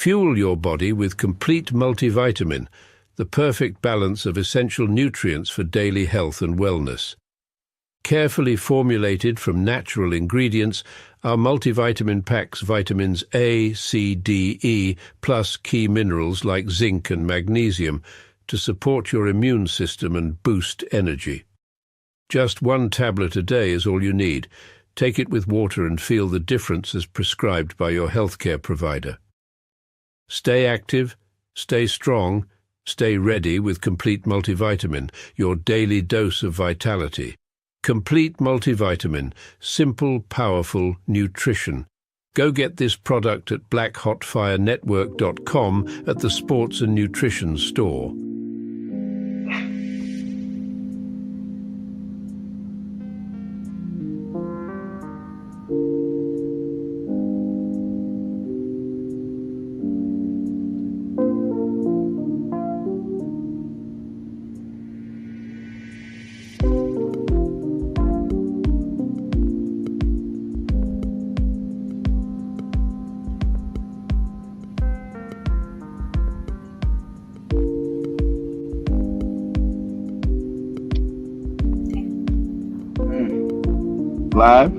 Fuel your body with Complete Multivitamin, the perfect balance of essential nutrients for daily health and wellness. Carefully formulated from natural ingredients, our multivitamin packs vitamins A, C, D, E, plus key minerals like zinc and magnesium to support your immune system and boost energy. Just 1 tablet a day is all you need. Take it with water and feel the difference as prescribed by your healthcare provider. Stay active, stay strong, stay ready with Complete Multivitamin, your daily dose of vitality. Complete Multivitamin, simple, powerful nutrition. Go get this product at blackhotfirenetwork.com at the Sports and Nutrition store. Live.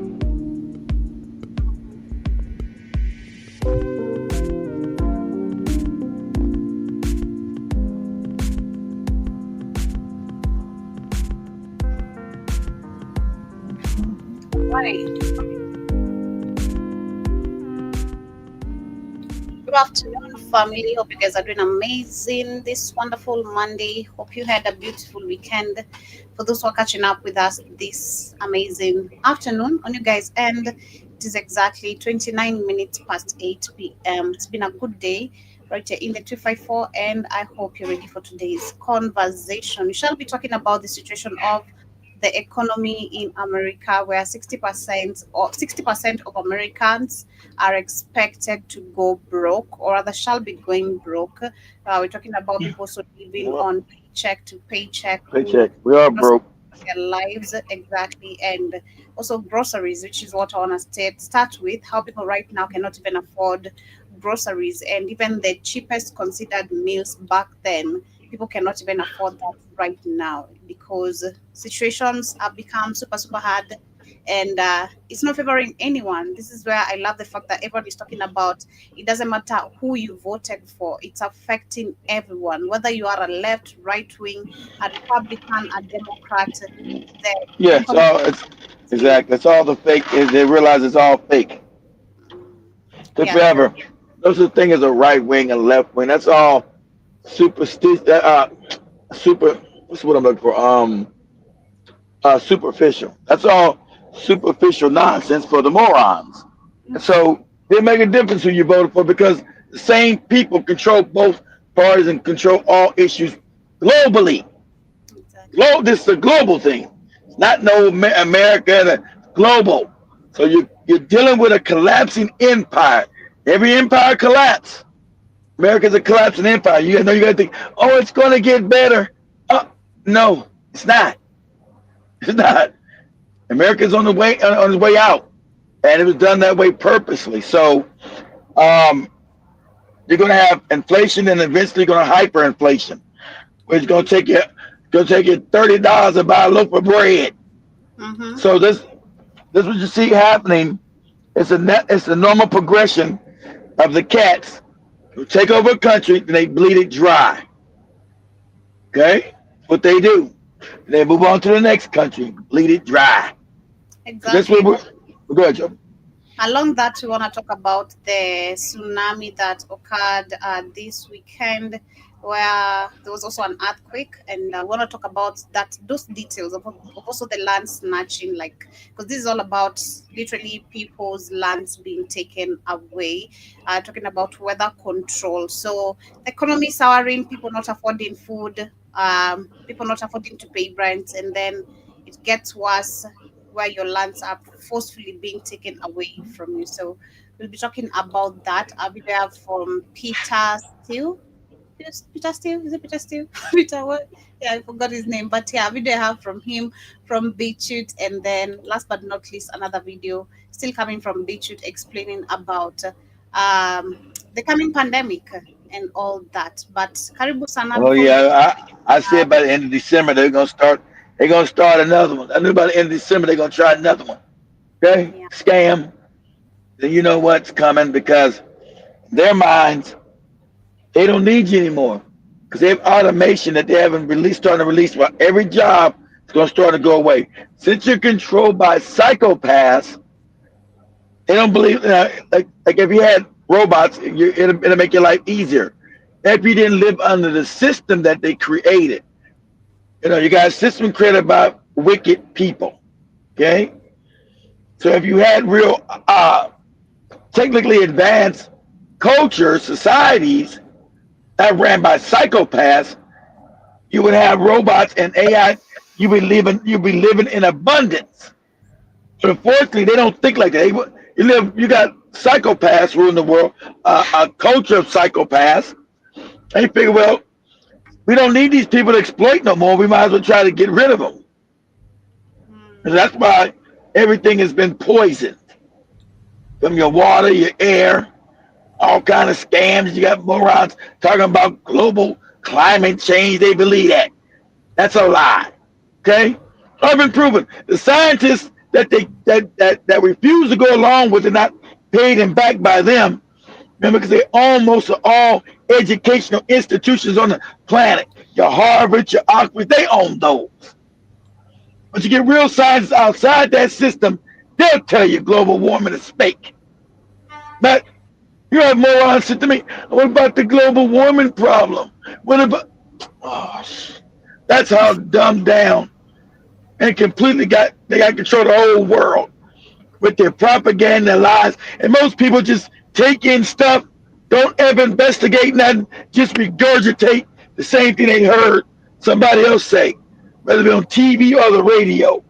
Good afternoon, family. Hope you guys are doing amazing this wonderful Monday. Hope you had a beautiful weekend. For those who are catching up with us this amazing afternoon on you guys' end, it is exactly 29 minutes past 8 p.m. It's been a good day right here in the 254, and I hope you're ready for today's conversation. We shall be talking about the situation of the economy in America, where 60% of Americans are expected to go broke, or rather shall be going broke. We're talking about people also living on paycheck to paycheck. Paycheck. We are broke. Their lives, exactly, and also groceries, which is what I want to start with. How people right now cannot even afford groceries, and even the cheapest considered meals back then, people cannot even afford that right now because situations have become super hard, and it's not favoring anyone. This is where I love the fact that everyone is talking about it doesn't matter who you voted for, it's affecting everyone, whether you are a left, right wing, a Republican, a Democrat. Yes, exactly. It's all the fake. They realize it's all fake. Took forever. Those are the thing is a right wing and left wing. That's all superstitious. What's what I'm looking for? Superficial. That's all superficial nonsense for the morons. And so they make a difference who you voted for because the same people control both parties and control all issues globally. This is a global thing. It's not no America, global. So you're dealing with a collapsing empire. Every empire collapse. America's a collapsing empire. You got to think, oh, it's going to get better. No, it's not. It's not. America's on his way out, and it was done that way purposely. So, you're going to have inflation, and eventually going to hyperinflation, which is going to take you $30 to buy a loaf of bread. Mm-hmm. So this what you see happening. It's a normal progression of the cats who take over a country and they bleed it dry. Okay, what they do. They move on to the next country, bleed it dry. Exactly. That's what we're good, Joe. Along that, we want to talk about the tsunami that occurred this weekend, where there was also an earthquake, and I want to talk about those details of also the land snatching, because this is all about literally people's lands being taken away. Talking about weather control, so the economy souring, people not affording food, people not affording to pay rent, and then it gets worse where your lands are forcefully being taken away from you. So we'll be talking about that. I'll be there from Peter Steele. Peter Steele? Is it Peter Steele? Peter what? Yeah, I forgot his name. But yeah, video I have from him, from Beachute. And then last but not least, another video still coming from Beachute explaining about the coming pandemic and all that. But karibu sana Oh before we get yeah, I said by the end of December they're gonna start. They're gonna start another one. I knew by the end of December they're gonna try another one. Okay, yeah. scam. Then you know what's coming because their minds they don't need you anymore because they have automation that they haven't released, starting to release. Well, every job is gonna start to go away since you're controlled by psychopaths. They don't believe like if you had robots, it'll make your life easier. If you didn't live under the system that they created, you got a system created by wicked people. Okay, so if you had real technically advanced culture societies that ran by psychopaths, you would have robots and AI. You'd be living in abundance. But unfortunately, they don't think like that. You got psychopaths ruling the world, a culture of psychopaths. They figure, well, we don't need these people to exploit no more. We might as well try to get rid of them. And that's why everything has been poisoned from your water, your air, all kind of scams. You got morons talking about global climate change. They believe that. That's a lie. Okay, I've been proven. The scientists that refuse to go along with it, not paid and backed by them. Remember, because they almost are all educational institutions on the planet. Your Harvard, your Oxford, they own those. But you get real scientists outside that system, they'll tell you global warming is fake. But you have morons say to me, what about the global warming problem? What about, oh, that's how dumbed down and completely they got control of the whole world with their propaganda and lies. And most people just take in stuff, don't ever investigate nothing, just regurgitate the same thing they heard somebody else say, whether it be on TV or the radio.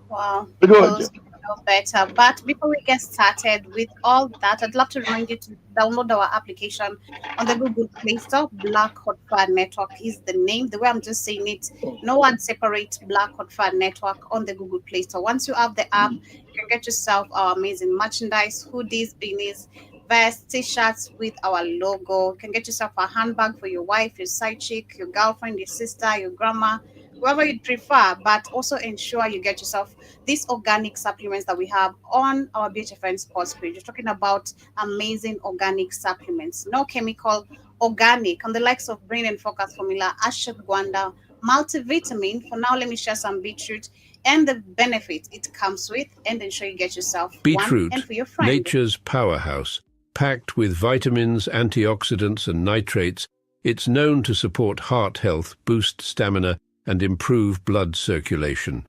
Wow, But go ahead, because Jim. we know better. But before we get started with all that, I'd love to remind you to download our application on the Google Play Store. Black Hot Fire Network is the name. The way I'm just saying it, no one separate Black Hot Fire Network on the Google Play Store. Once you have the app, you can get yourself our amazing merchandise, hoodies, beanies, vests, t-shirts with our logo. You can get yourself a handbag for your wife, your side chick, your girlfriend, your sister, your grandma, whoever you prefer, but also ensure you get yourself these organic supplements that we have on our BHFN sports page. We're talking about amazing organic supplements, no chemical, organic, on the likes of Brain and Focus Formula, Ashwagandha, multivitamin. For now, let me share some beetroot and the benefit it comes with, and ensure you get yourself one and Beetroot, for your friend. nature's powerhouse, packed with vitamins, antioxidants and nitrates, it's known to support heart health, boost stamina and improve blood circulation.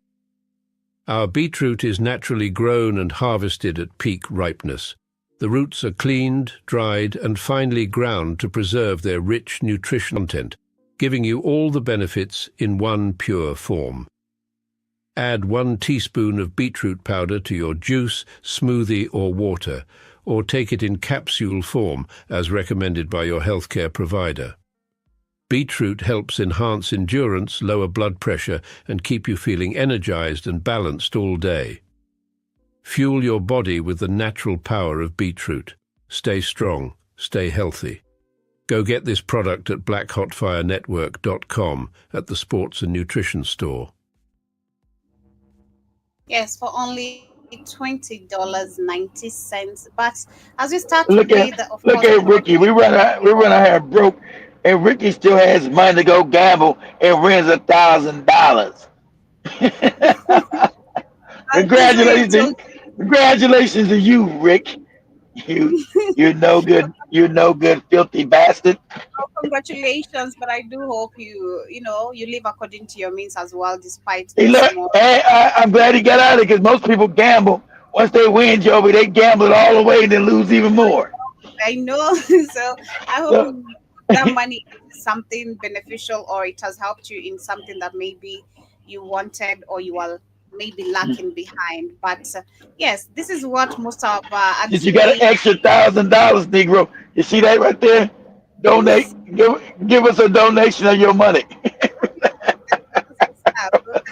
Our beetroot is naturally grown and harvested at peak ripeness. The roots are cleaned, dried and finely ground to preserve their rich nutrition content, giving you all the benefits in one pure form. Add 1 teaspoon of beetroot powder to your juice, smoothie or water, or take it in capsule form as recommended by your healthcare provider. Beetroot helps enhance endurance, lower blood pressure, and keep you feeling energized and balanced all day. Fuel your body with the natural power of beetroot. Stay strong, stay healthy. Go get this product at blackhotfirenetwork.com at the Sports and Nutrition Store. Yes, for only $20.90. But as we start Look today, at of look course, at Ricky. We run out here broke, and Ricky still has money to go gamble and wins $1,000. this way you Congratulations, told congratulations to you, Rick. You you're no good. You're no good, filthy bastard. oh, congratulations, but I do hope you live according to your means as well, despite He the look. small. I'm glad he got out of it because most people gamble. Once they win, Joby, they gamble it all the way and then lose even more. I know. So I hope So, you that money is something beneficial, or it has helped you in something that maybe you wanted or you are maybe lacking behind. But yes, this is what most of since you got an actually. extra $1,000, Negro, you see that right there? Donate. Give us a donation of your money. But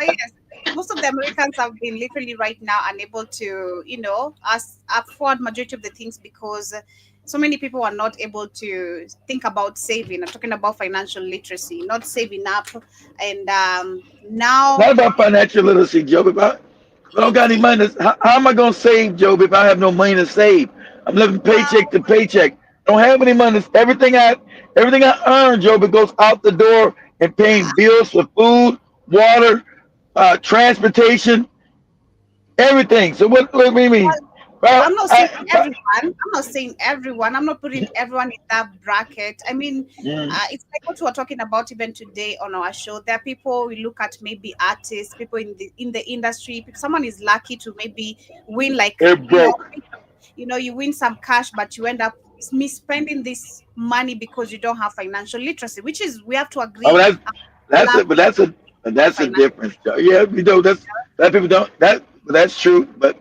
yes, most of the Americans have been literally right now unable to, afford majority of the things because so many people are not able to think about saving. I'm talking about financial literacy, not saving up, and Not now about financial literacy, Job. If I don't got any money, how am I gonna save, Job, if I have no money to save? I'm living paycheck well, to paycheck. Don't have any money. Everything I earn, Job, it goes out the door and paying bills for food, water, transportation, everything. So what do you mean? Well, I'm not saying everyone. I'm not saying everyone. I'm not putting everyone in that bracket. I mean, mm, it's like what we were talking about even today on our show. There are people we look at, maybe artists, people in the industry. Someone is lucky to maybe win, like, they're broke. you win some cash, but you end up misspending this money because you don't have financial literacy, which is, we have to Oh, agree. that's Lack it. But that's a financial. difference. Yeah, that people don't that's true. But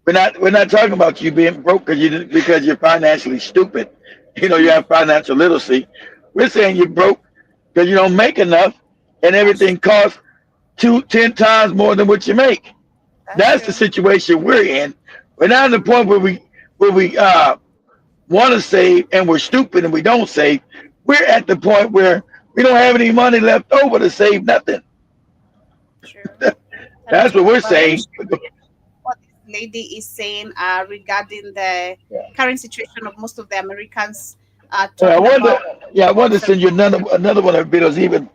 we're not talking about you being broke because you're financially stupid. You have financial literacy. We're saying you're broke because you don't make enough, and That's everything costs 10 times more than what you make. that's That's the true. situation we're in. We're not at the point where we want to save and we're stupid and we don't save. We're at the point where we don't have any money left over to save nothing. True. That's That's what true. we're But let me saying. show you what this lady is saying regarding the Yeah. current situation of most of the Americans Yeah, I talking wonder. about. Yeah, I wanted to send you another one of the videos even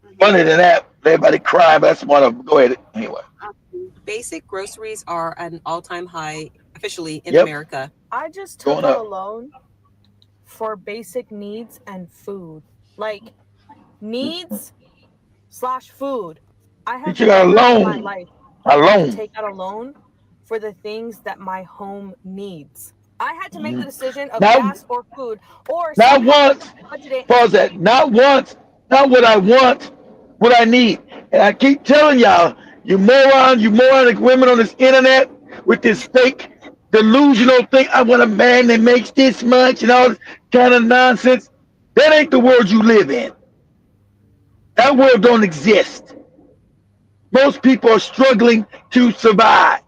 Mhm. funnier than that. Everybody crying. But that's one of them. Go ahead. Anyway. Basic groceries are at an all-time high officially in Yep. America. I just Going took out a up. loan for basic needs and food. Like needs slash food. I You have took out a never in my loan. life A had to loan. take out a loan for the things that my home needs. I had to make the Mhm. decision of Now, gas or food, or not somehow once. budget it. Pause that. Not once. Not what I want. What I need. And I keep telling y'all, you moronic women on this internet with this fake delusional thing. I want a man that makes this much and all this kind of nonsense. That ain't the world you live in. That world don't exist. Most people are struggling to survive.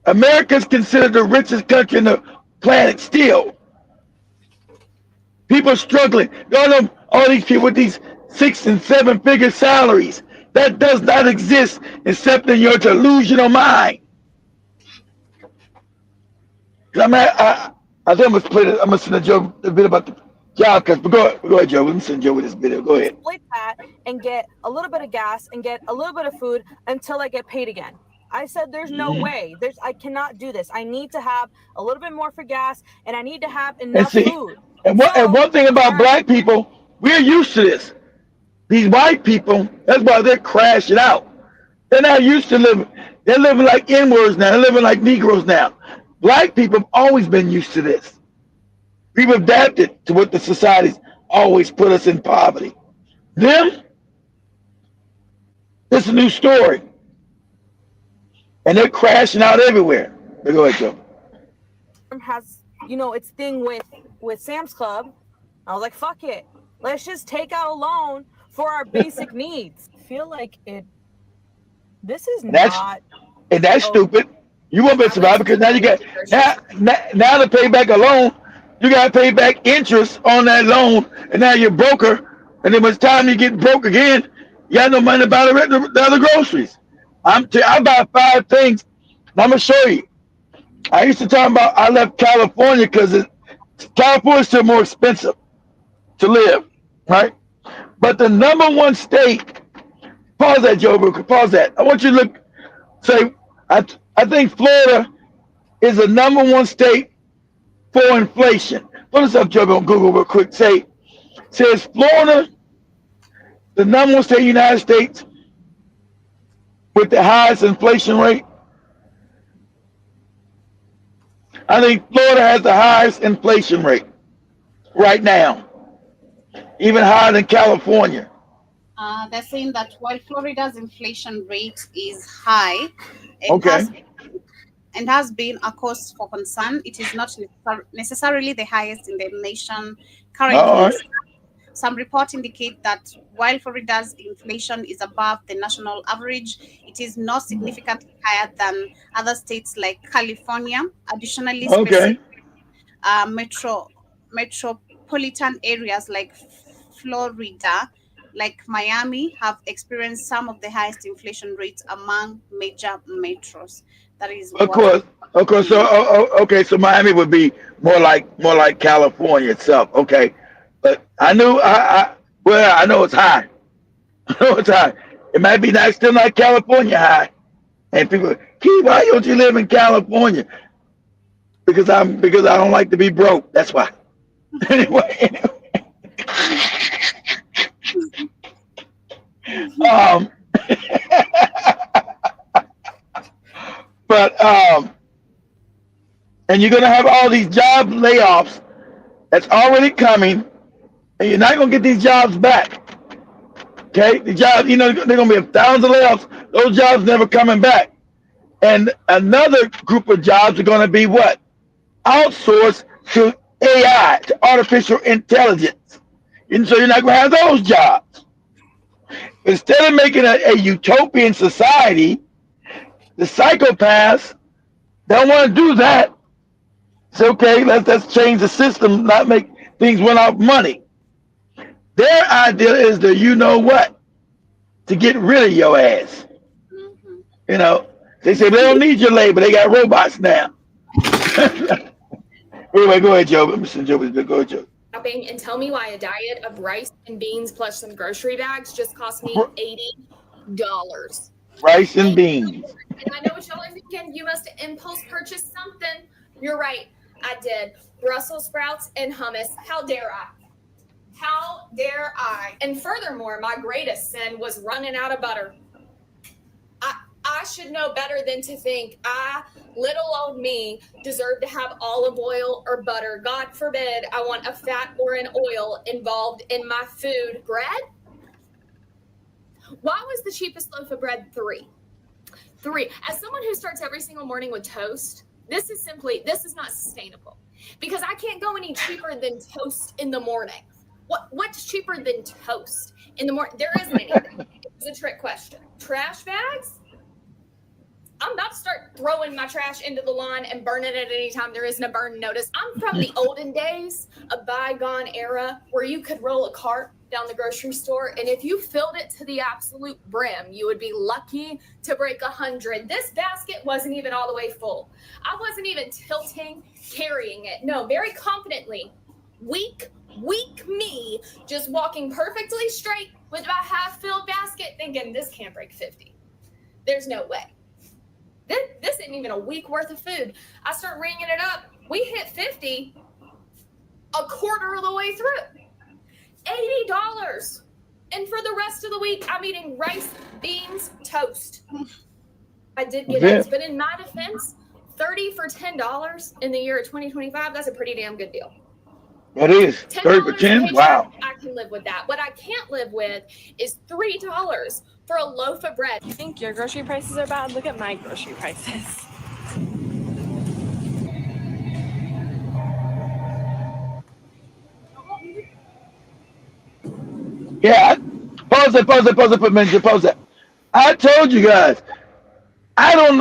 America's considered the richest country in the planet still. People are struggling. All these people with these 6 and 7 figure salaries. That does not exist except in your delusional mind. 'Cause I think I'm gonna play. I'm gonna send a Joe a bit about the job cuts. But go ahead, Joe. Let me send Joe with this video. Go ahead. Split that and get a little bit of gas and get a little bit of food until I get paid again. I said, there's no Mhm. way. I cannot do this. I need to have a little bit more for gas and I need to have And enough see, food. and So one thing about I black people, we're used to this. These white people, that's why they're crashing out. They're not used to living. They're living like N-words now. They're living like Negroes now. Black people have always been used to this. We've adapted to what the society's always put us in poverty. Them, it's a new story. And they're crashing out everywhere. But go ahead, Joe. has its thing with Sam's Club. I was like, fuck it. Let's just take out a loan for our basic needs. I feel like this is And that's not and that's oh stupid. You won't be able to survive let's because take now out you got groceries. now to pay back a loan, you got to pay back interest on that loan, and now you're broker. And then when it's time you get broke again, you got no money to buy the other groceries. I buy 5 things. And I'm gonna show you. I used to talk about I left California because California is still more expensive to live, right? But the number one state, pause that, Joe, pause that. I want you to say, I think Florida is the number one state for inflation. Put this up, Joe, on Google real quick. Says Florida, the number one state in the United States with the highest inflation rate. I think Florida has the highest inflation rate right now, even higher than California. They're saying that while Florida's inflation rate is high and Okay. has been a cause for concern, it is not necessarily the highest in the nation All currently. right. Some reports indicate that while Florida's inflation is above the national average, it is not significantly higher than other states like California. Additionally, Okay. metropolitan areas like Florida, like Miami, have experienced some of the highest inflation rates among major metros. That is Of what. course, of course. So, okay, so Miami would be more like California itself. Okay, but I know it's high. I know it's high. It might be not still not California high. And people, Key, why don't you live in California? Because I don't like to be broke. That's why. Anyway, um, but and you're gonna have all these job layoffs that's already coming, and you're not gonna get these jobs back. Okay, the jobs, they're gonna be thousands of layoffs. Those jobs never coming back. And another group of jobs are gonna be what? Outsourced to AI, to artificial intelligence. And so you're not gonna have those jobs. Instead of making a utopian society, the psychopaths don't want to do that. It's okay, let's change the system, not make things run out of money. Their idea is to to get rid of your ass. They say they don't need your labor, they got robots now. Anyway, go ahead, Joe. Mr. Joe, go ahead, Joe. Shopping and tell me why a diet of rice and beans plus some grocery bags just cost me $80. Rice and beans. And I know what y'all are thinking. You must impulse purchase something. You're right. I did. Brussels sprouts and hummus. How dare I? How dare I? And furthermore, my greatest sin was running out of butter. I should know better than to think little old me, deserve to have olive oil or butter. God forbid I want a fat or an oil involved in my food. Bread? Why was the cheapest loaf of bread $3? As someone who starts every single morning with toast, this is not sustainable, because I can't go any cheaper than toast in the morning. What's cheaper than toast in the morning? There isn't anything. It's a trick question. Trash bags? I'm about to start throwing my trash into the lawn and burning it anytime there isn't a burn notice. I'm from the olden days, a bygone era where you could roll a cart down the grocery store, and if you filled it to the absolute brim, you would be lucky to break 100. This basket wasn't even all the way full. I wasn't even tilting, carrying it. No, very confidently. Weak me, just walking perfectly straight with my half-filled basket, thinking this can't break 50. There's no way. This isn't even a week worth of food. I start ringing it up. We hit 50 a quarter of the way through. $80. And for the rest of the week, I'm eating rice, beans, toast. I did get eggs, but in my defense, 30 for $10 in the year of 2025, that's a pretty damn good deal. It is. 30 for 10? Wow. I can live with that. What I can't live with is $3 for a loaf of bread. You think your grocery prices are bad? Look at my grocery prices. Yeah. Pause it. I told you guys. I don't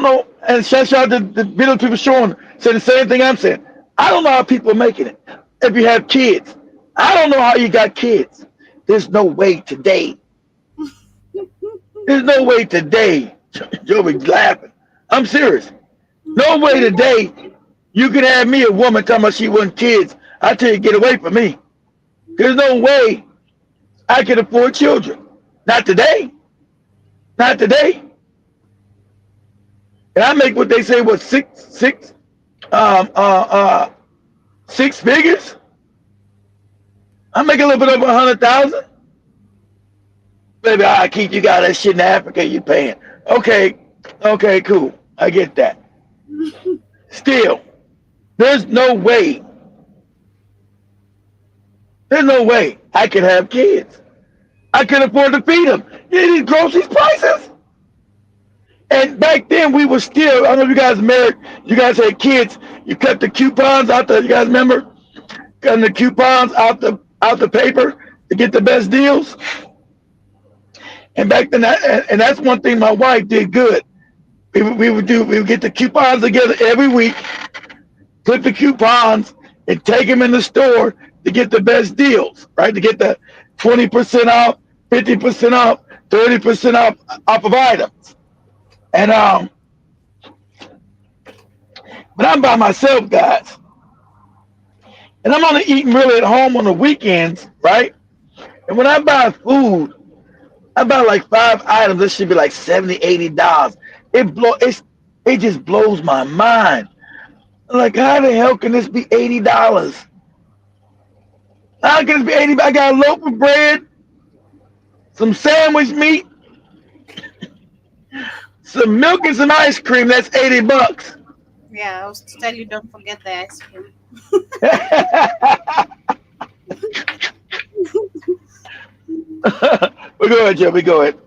know. And shout out to the video people showing, say the same thing I'm saying. I don't know how people are making it. If you have kids, I don't know how you got kids. There's no way today. There's no way today. Joey's laughing. I'm serious. No way today you could have me, a woman, talking about she wants kids. I tell you, get away from me. There's no way I can afford children. Not today. Not today. And I make what they say was six figures. I make a little bit over 100,000. Baby, I keep you got that shit in Africa you paying. Okay, cool. I get that. Still, there's no way I could have kids. I could afford to feed them. These groceries prices. And back then we were still, I don't know if you guys married, you guys had kids, you cut the coupons out you guys remember? Cutting the coupons out the paper to get the best deals. And back then, and that's one thing my wife did good. We would get the coupons together every week, clip the coupons and take them in the store to get the best deals, right? To get the 20% off, 50% off, 30% off of items. And but I'm by myself, guys. And I'm only eating really at home on the weekends, right? And when I buy food, I buy like 5 items. This should be like $70, $80. It just blows my mind. Like, how the hell can this be $80? How can this be 80? I got a loaf of bread, some sandwich meat, some milk, and some ice cream. That's $80. Yeah, I was to tell you, don't forget the ice cream. We go ahead, Joe. We go ahead.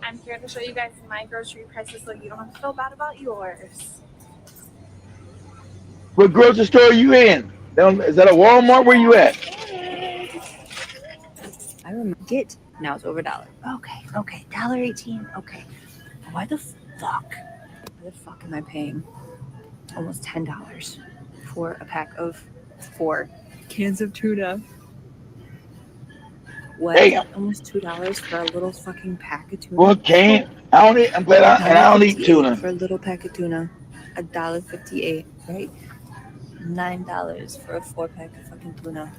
I'm here to show you guys my grocery prices so you don't have to feel bad about yours. What grocery store are you in? Is that a Walmart? Where you at? I remember it. Now it's over a dollar. Okay, $1.18. Okay. Why the fuck am I paying almost $10 for a pack of 4 cans of tuna? What? Damn. Almost $2 for a little fucking pack of tuna. Well, I don't eat. I'm glad I don't eat tuna. For a little pack of tuna, $1.58, right? $9 for a 4-pack of fucking tuna.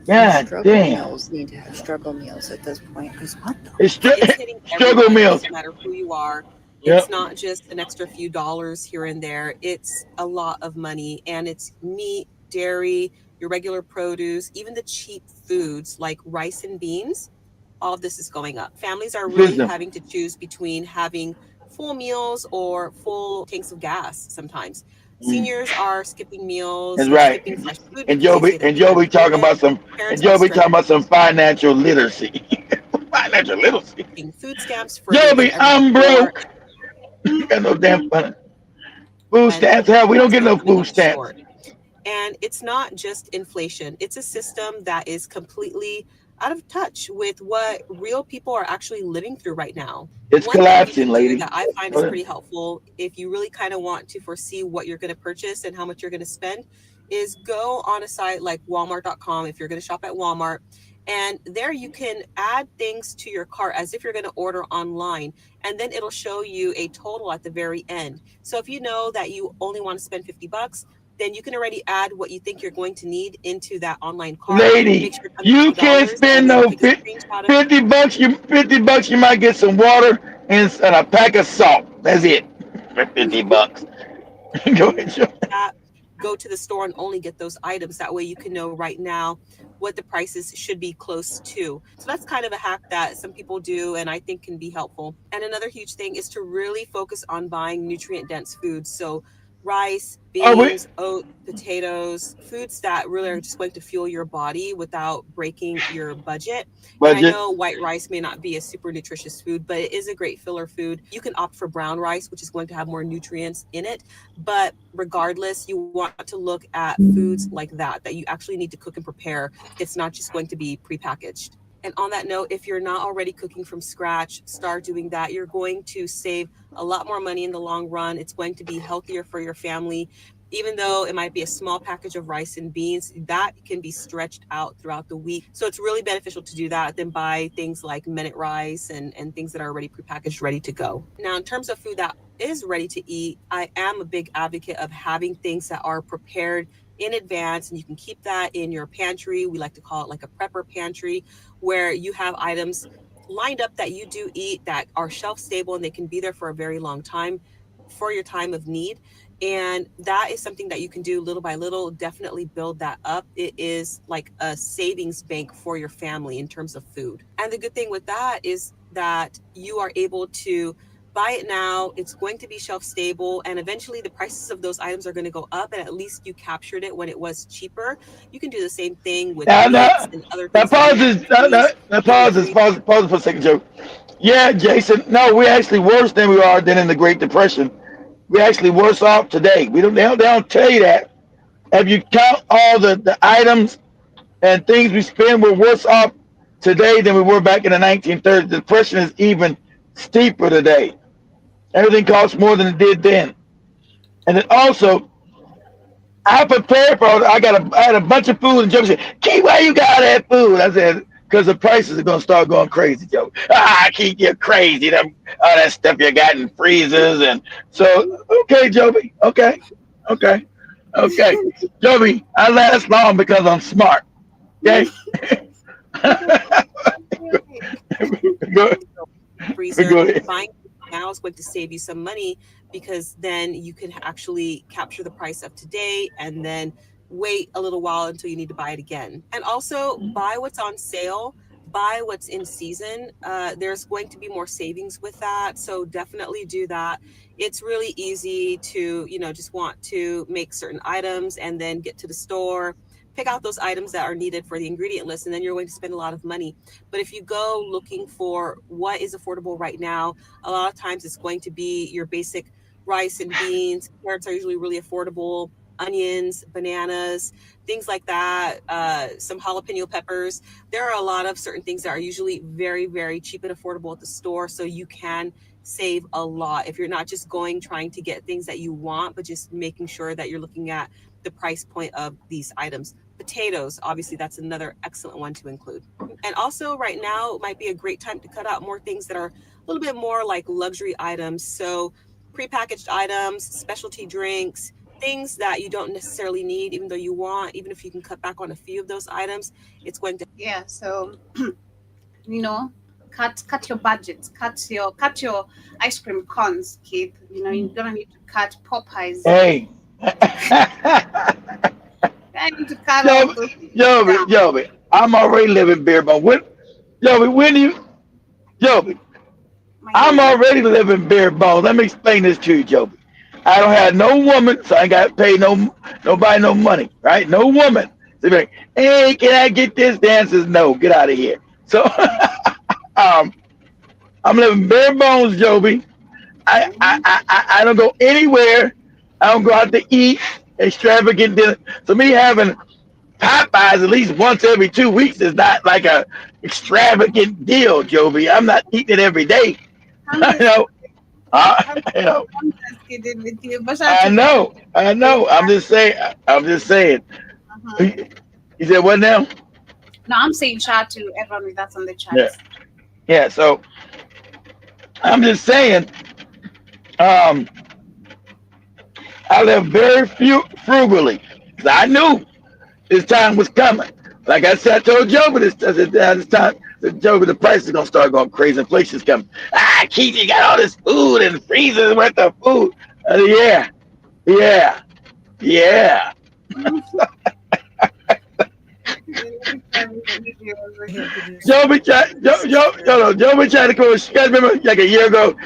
God Struggle damn. meals need to have struggle meals at this point. Because what the? It's hitting struggle everybody, meals. no matter who you are. Yep. It's not just an extra few dollars here and there. It's a lot of money, and it's meat, dairy, your regular produce, even the cheap foods like rice and beans. All of this is going up. Families are really Wisdom. having to choose between having full meals or full tanks of gas sometimes. Seniors are skipping meals. That's right. Skipping fresh food And because they Joe say be they can't talking about some. Parents And Joe are be talking about some financial literacy. Financial literacy. getting food stamps for Joe be, I'm broke. Got no damn fun. Food stamps. Hell, we don't get no food stamps. And it's not just inflation. It's a system that is completely out of touch with what real people are actually living through right now. It's One thing you collapsing, can do lady. that I find is pretty helpful if you really kind of want to foresee what you're going to purchase and how much you're going to spend is go on a site like walmart.com if you're going to shop at Walmart. And there you can add things to your cart as if you're going to order online. And then it'll show you a total at the very end. So if you know that you only want to spend $50, then you can already add what you think you're going to need into that online cart. Lady, you can't spend no $50. $50, you might get some water and a pack of salt. That's it. For $50. Go ahead, Joe. Go to the store and only get those items. That way you can know right now what the prices should be close to. So that's kind of a hack that some people do and I think can be helpful. And another huge thing is to really focus on buying nutrient-dense foods. So rice, beans, oat, potatoes, foods that really are just going to fuel your body without breaking your budget. And I know white rice may not be a super nutritious food, but it is a great filler food. You can opt for brown rice, which is going to have more nutrients in it. But regardless, you want to look at foods like that you actually need to cook and prepare. It's not just going to be prepackaged. And on that note, if you're not already cooking from scratch, start doing that. You're going to save a lot more money in the long run. It's going to be healthier for your family. Even though it might be a small package of rice and beans, that can be stretched out throughout the week. So it's really beneficial to do that than buy things like minute rice and things that are already prepackaged, ready to go. Now, in terms of food that is ready to eat, I am a big advocate of having things that are prepared in advance, and you can keep that in your pantry. We like to call it like a prepper pantry, where you have items lined up that you do eat that are shelf stable and they can be there for a very long time for your time of need. And that is something that you can do little by little. Definitely build that up. It is like a savings bank for your family in terms of food. And the good thing with that is that you are able to buy it now. It's going to be shelf stable, and eventually the prices of those items are going to go up, and at least you captured it when it was cheaper. You can do the same thing with Now, meats and other things. Pause for a second, Joe. Yeah, Jason. No, we're actually worse than we are than in the Great Depression. We're actually worse off today. They don't tell you that. If you count all the items and things we spend, we're worse off today than we were back in the 1930s. The depression is even steeper today. Everything costs more than it did then. And then also, I prepared for it. I had a bunch of food, and Joe said, "Key, why you got that food?" I said, "Because the prices are gonna start going crazy, Joe." Keep you crazy. All that stuff you got in freezers, and so okay, Joby. Okay. Joby, I last long because I'm smart. Okay. Good. Freezer. Buying now is going to save you some money, because then you can actually capture the price of today and then wait a little while until you need to buy it again. And also buy what's on sale, buy what's in season. There's going to be more savings with that. So definitely do that. It's really easy to, just want to make certain items and then get to the store, pick out those items that are needed for the ingredient list, and then you're going to spend a lot of money. But if you go looking for what is affordable right now, a lot of times it's going to be your basic rice and beans. Carrots are usually really affordable, onions, bananas, things like that, some jalapeno peppers. There are a lot of certain things that are usually very, very cheap and affordable at the store, so you can save a lot if you're not just trying to get things that you want, but just making sure that you're looking at the price point of these items. Potatoes, obviously, that's another excellent one to include. And also right now might be a great time to cut out more things that are a little bit more like luxury items. So prepackaged items, specialty drinks, things that you don't necessarily need, even though you want. Even if you can cut back on a few of those items, it's going to. Yeah. So, cut your budgets. Cut your ice cream cones, Keith. You're gonna need to cut Popeyes. Hey. I need to cut all those things down. Joby, I'm already living bare bones. I'm already living bare bones. Let me explain this to you, Joby. I don't have no woman, so I ain't got to pay nobody no money, right? No woman. So like, hey, can I get this? The answer is no. Get out of here. So I'm living bare bones, Joby. I don't go anywhere. I don't go out to eat extravagant dinner. So me having Popeyes at least once every 2 weeks is not like a extravagant deal, Joby. I'm not eating it every day. I know. I'm just kidding with you. But I know. I'm just saying. You said what now? No, I'm saying shout out to everyone that's on the chat. Yeah. So I'm just saying. I live very frugally. I knew this time was coming. Like I said, I told Joby this time. Joby, the price is gonna start going crazy. Inflation's coming. Keith, you got all this food and freezers worth of food. Yeah. Joby tried to go. You guys remember like a year ago?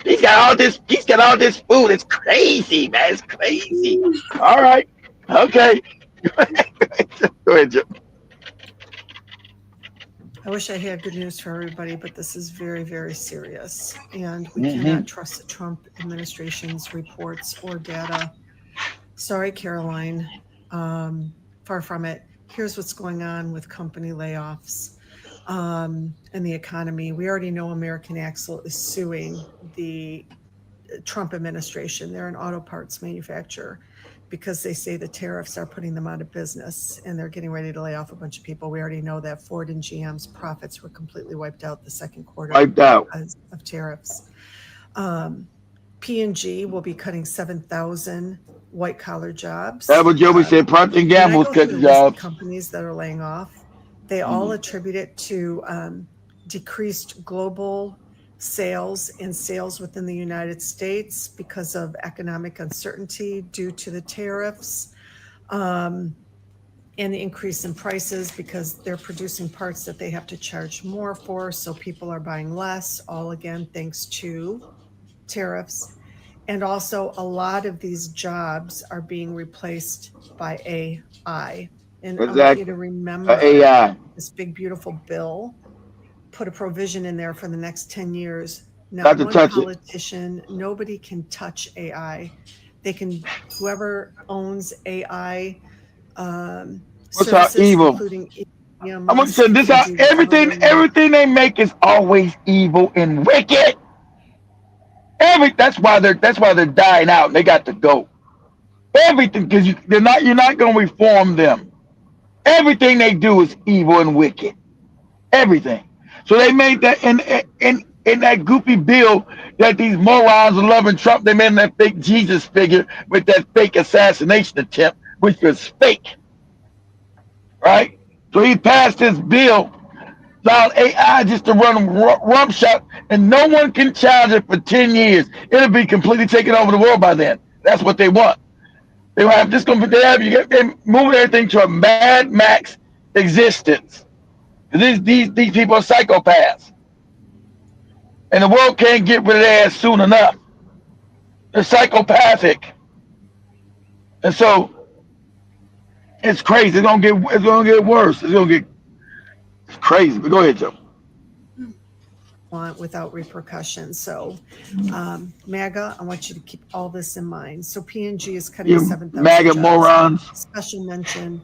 He's got all this food. It's crazy, man. It's crazy. All right. Okay. Go ahead, Joe. I wish I had good news for everybody, but this is very, very serious. And we cannot trust the Trump administration's reports or data. Sorry, Caroline. Far from it. Here's what's going on with company layoffs and the economy. We already know American Axle is suing the Trump administration. They're an auto parts manufacturer because they say the tariffs are putting them out of business and they're getting ready to lay off a bunch of people. We already know that Ford and GM's profits were completely wiped out the second quarter because of tariffs. P&G will be cutting 7,000 white collar jobs. That's what Joby said. Procter & Gamble's cutting jobs. Companies that are laying off, they all attribute it to decreased global sales and sales within the United States because of economic uncertainty due to the tariffs. and the increase in prices because they're producing parts that they have to charge more for. So people are buying less, all again, thanks to tariffs. And also a lot of these jobs are being replaced by AI. And I want you Exactly. to remember AI. this big, beautiful bill put a provision in there for the next 10 years. Not Not to one touch it. politician, nobody can touch AI. They can, whoever owns AI What's our services, evil? including Elon I'm gonna Musk, say this: can how do whatever everything, they want. everything they make is always evil and wicked. That's why they're dying out. They got to go. Everything, because you're not gonna reform them. Everything they do is evil and wicked. Everything. So they made that in that goofy bill that these morons are loving Trump. They made that fake Jesus figure with that fake assassination attempt, which was fake, right? So he passed this bill, allowed AI just to run rump shot, and no one can challenge it for 10 years. It'll be completely taken over the world by then. That's what they want. They have just going to they're moving everything to a Mad Max existence. These people are psychopaths, and the world can't get rid of their ass soon enough. They're psychopathic, and so it's crazy. It's gonna get worse. It's crazy. But go ahead, Joe. Want without repercussions. So MAGA, I want you to keep all this in mind. So P&G is cutting You 7,000 MAGA jobs. morons. Special mention,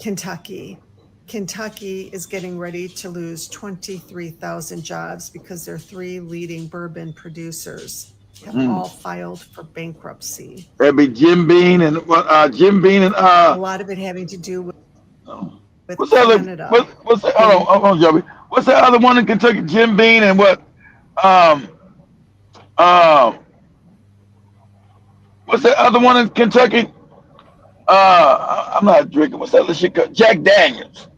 Kentucky. Kentucky is getting ready to lose 23,000 jobs because their 3 leading bourbon producers have all filed for bankruptcy. That'd be Jim Beam and A lot of it having to do with what's the other? Canada. What's the? Hold on, Joey. What's the other one in Kentucky? Jim Beam and what? What's the other one in Kentucky? I'm not drinking. What's that other shit called? Jack Daniels.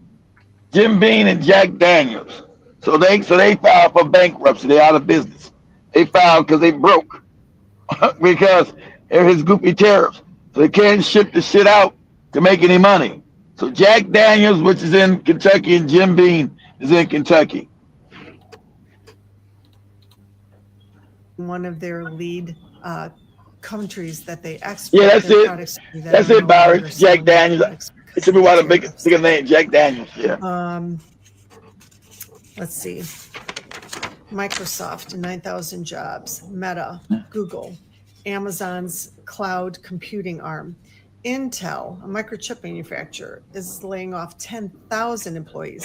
Jim Beam and Jack Daniels. So they filed for bankruptcy. They're out of business. They filed because they broke because of his goofy tariffs. So they can't ship the shit out to make any money. So Jack Daniels, which is in Kentucky, and Jim Beam is in Kentucky. One of their lead countries that they export. Yeah, that's their it. products to that That's are it, no Barry. longer Jack selling their Daniels. products It should be one of the tariffs. bigger name, Jack Daniels. Yeah. Let's see. Microsoft, 9,000 jobs. Meta, Google, Amazon's cloud computing arm. Intel, a microchip manufacturer, is laying off 10,000 employees.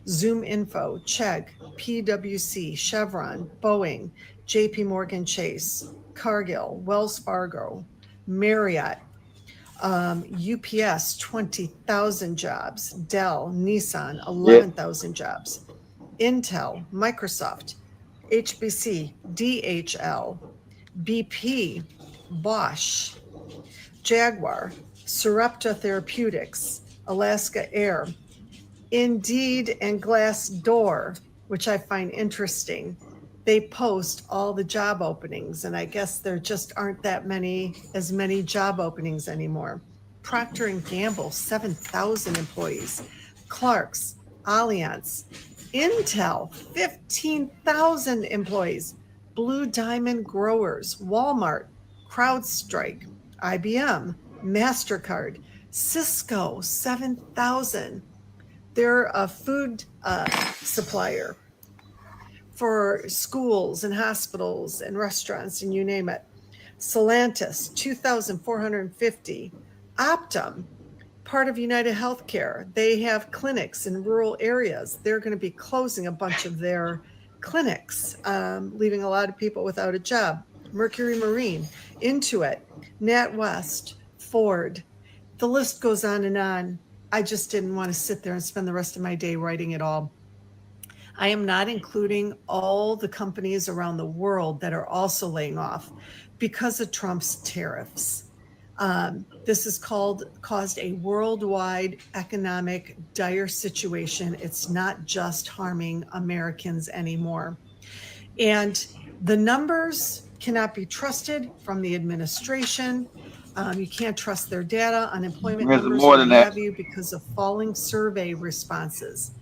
Zoom Info, Chegg, PwC, Chevron, Boeing, JP Morgan Chase, Cargill, Wells Fargo, Marriott, UPS, 20,000 jobs. Dell, Nissan, 11,000 jobs. Intel, Microsoft, HBC, DHL, BP, Bosch, Jaguar, Sarepta Therapeutics, Alaska Air, Indeed, and Glassdoor, which I find interesting. They post all the job openings, and I guess there just aren't as many job openings anymore. Procter & Gamble, 7,000 employees. Clark's, Allianz, Intel, 15,000 employees. Blue Diamond Growers, Walmart, CrowdStrike, IBM, MasterCard, Cisco, 7,000. They're a food supplier for schools and hospitals and restaurants and you name it. Stellantis, 2,450. Optum, part of United Healthcare. They have clinics in rural areas. They're going to be closing a bunch of their clinics, leaving a lot of people without a job. Mercury Marine, Intuit, NatWest, Ford. The list goes on and on. I just didn't want to sit there and spend the rest of my day writing it all. I am not including all the companies around the world that are also laying off because of Trump's tariffs. This has caused a worldwide economic dire situation. It's not just harming Americans anymore. And the numbers cannot be trusted from the administration. You can't trust their data, unemployment There's numbers, more or than what that. have you, because of falling survey responses.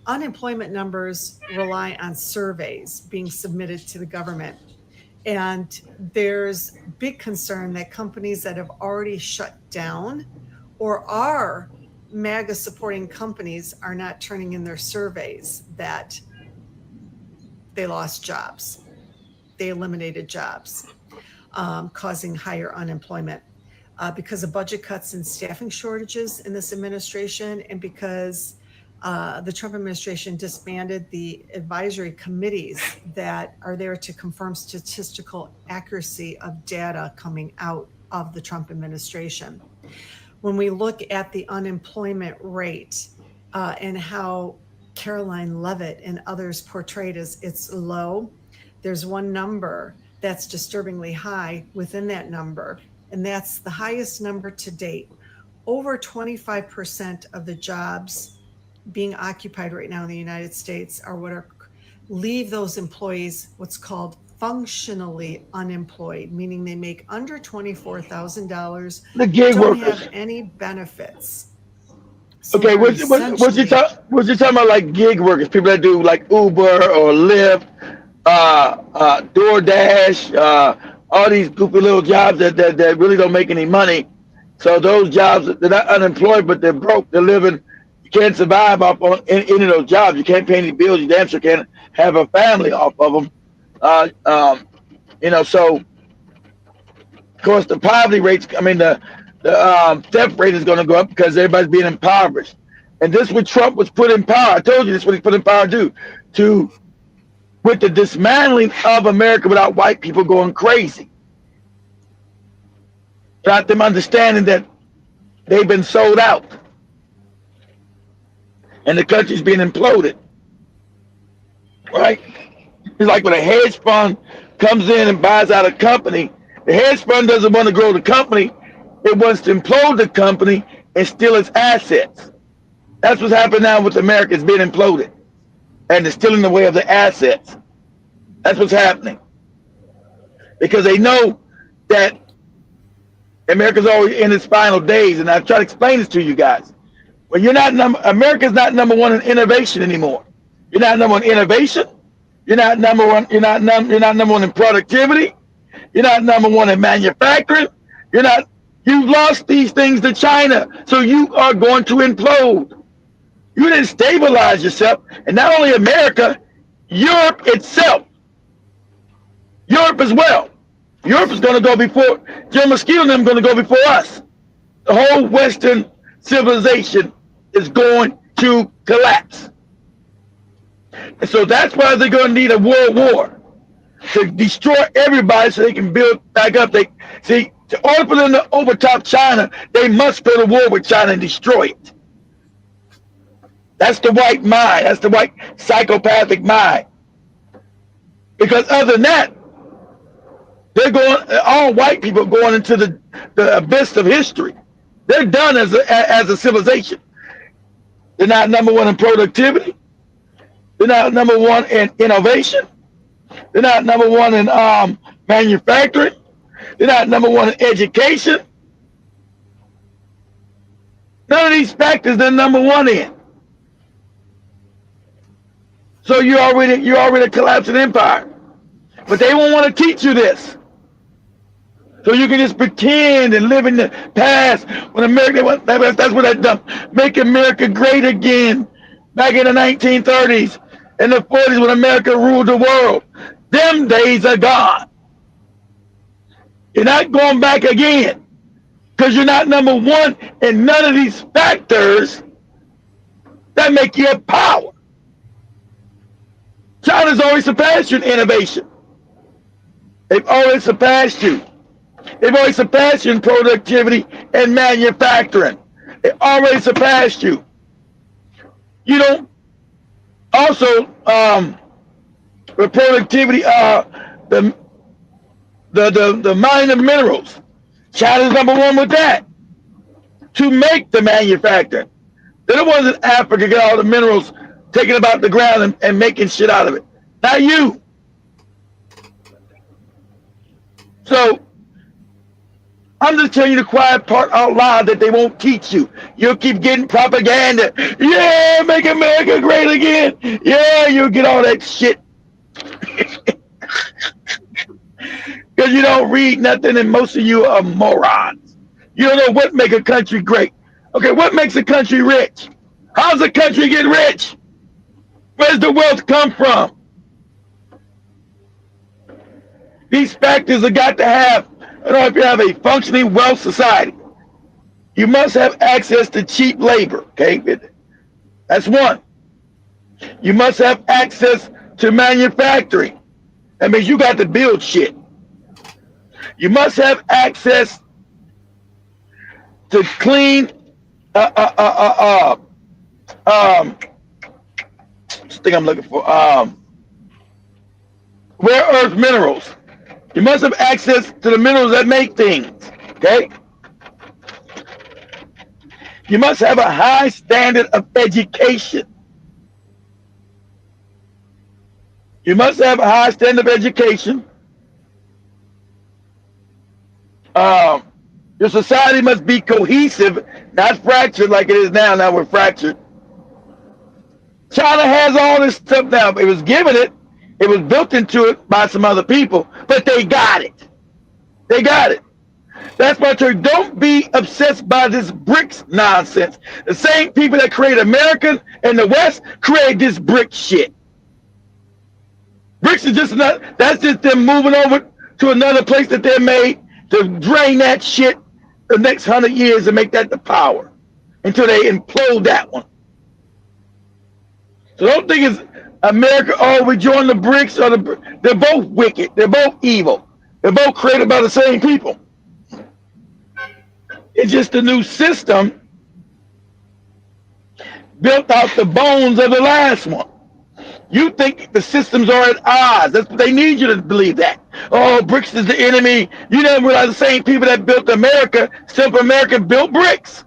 Unemployment numbers rely on surveys being submitted to the government. And there's big concern that companies that have already shut down or are MAGA supporting companies are not turning in their surveys that they lost jobs. They eliminated jobs, causing higher unemployment because of budget cuts and staffing shortages in this administration, and because the Trump administration disbanded the advisory committees that are there to confirm statistical accuracy of data coming out of the Trump administration. When we look at the unemployment rate and how Caroline Levitt and others portrayed as it's low, there's one number that's disturbingly high within that number, and that's the highest number to date. Over 25% of the jobs being occupied right now in the United States are leave those employees what's called functionally unemployed, meaning they make under $24,000, The gig don't workers. have any benefits. So Okay, they're was you essentially- talking about like gig workers, people that do like Uber or Lyft, DoorDash, all these goofy little jobs that really don't make any money. So those jobs, they're not unemployed, but they're broke. They're living. You can't survive off on any of those jobs. You can't pay any bills. You damn sure can't have a family off of them. So of course the poverty rates. I mean the theft rate is going to go up because everybody's being impoverished. And this is what Trump was put in power. I told you this is what he's put in power to do. With the dismantling of America without white people going crazy. Without them understanding that they've been sold out. And the country's being imploded. Right? It's like when a hedge fund comes in and buys out a company, the hedge fund doesn't want to grow the company. It wants to implode the company and steal its assets. That's what's happening now with America. It's being imploded. And they're stealing the way of the assets. That's what's happening. Because they know that America's always in its final days. And I've tried to explain this to you guys. Well, America's not number one in innovation anymore. You're not number one in innovation. You're not number one. You're not number one in productivity. You're not number one in manufacturing. You've lost these things to China. So you are going to implode. You didn't stabilize yourself. And not only America, Europe itself. Europe as well. Europe is going to go before, Jim Mosquito and them going to go before us. The whole Western civilization is going to collapse. And so that's why they're going to need a world war to destroy everybody so they can build back up. In order for them to overtop China, they must go to war with China and destroy it. That's the white mind. That's the white psychopathic mind. Because other than that, all white people going into the abyss of history. They're done as a civilization. They're not number one in productivity. They're not number one in innovation. They're not number one in manufacturing. They're not number one in education. None of these factors they're number one in. So you're already a collapsing empire. But they won't want to teach you this. So you can just pretend and live in the past when America, that's what they've done. Make America great again. Back in the 1930s and the 40s when America ruled the world. Them days are gone. You're not going back again because you're not number one in none of these factors that make you a power. China's always surpassed you in innovation. They've always surpassed you. They've always surpassed you in productivity and manufacturing. They already surpassed you. You don't also with productivity the mine of minerals. China's number one with that. To make the manufacturing. They're the ones in Africa get all the minerals taking about the ground and making shit out of it. Not you. So I'm just telling you the quiet part out loud that they won't teach you. You'll keep getting propaganda. Yeah, make America great again. Yeah, you'll get all that shit. Because you don't read nothing and most of you are morons. You don't know what makes a country great. Okay, what makes a country rich? How's a country get rich? Where's the wealth come from? These factors have got to have, I don't know if you have a functioning wealth society. You must have access to cheap labor, okay? That's one. You must have access to manufacturing. That means you got to build shit. You must have access to clean, this thing I'm looking for, rare earth minerals. You must have access to the minerals that make things, okay? You must have a high standard of education. You must have a high standard of education. Your society must be cohesive, not fractured like it is now. Now we're fractured. China has all this stuff now. It was given it. It was built into it by some other people, but they got it. They got it. That's why, church, don't be obsessed by this BRICS nonsense. The same people that create America and the West create this BRIC shit. BRICS is just not, that's just them moving over to another place that they're made to drain that shit the next 100 years and make that the power until they implode that one. So don't think it's America, oh, we joined the BRICS, or they're both wicked. They're both evil. They're both created by the same people. It's just a new system built out the bones of the last one. You think the systems are at odds. That's what they need you to believe that. Oh, BRICS is the enemy. You don't realize the same people that built America, Central America, built BRICS.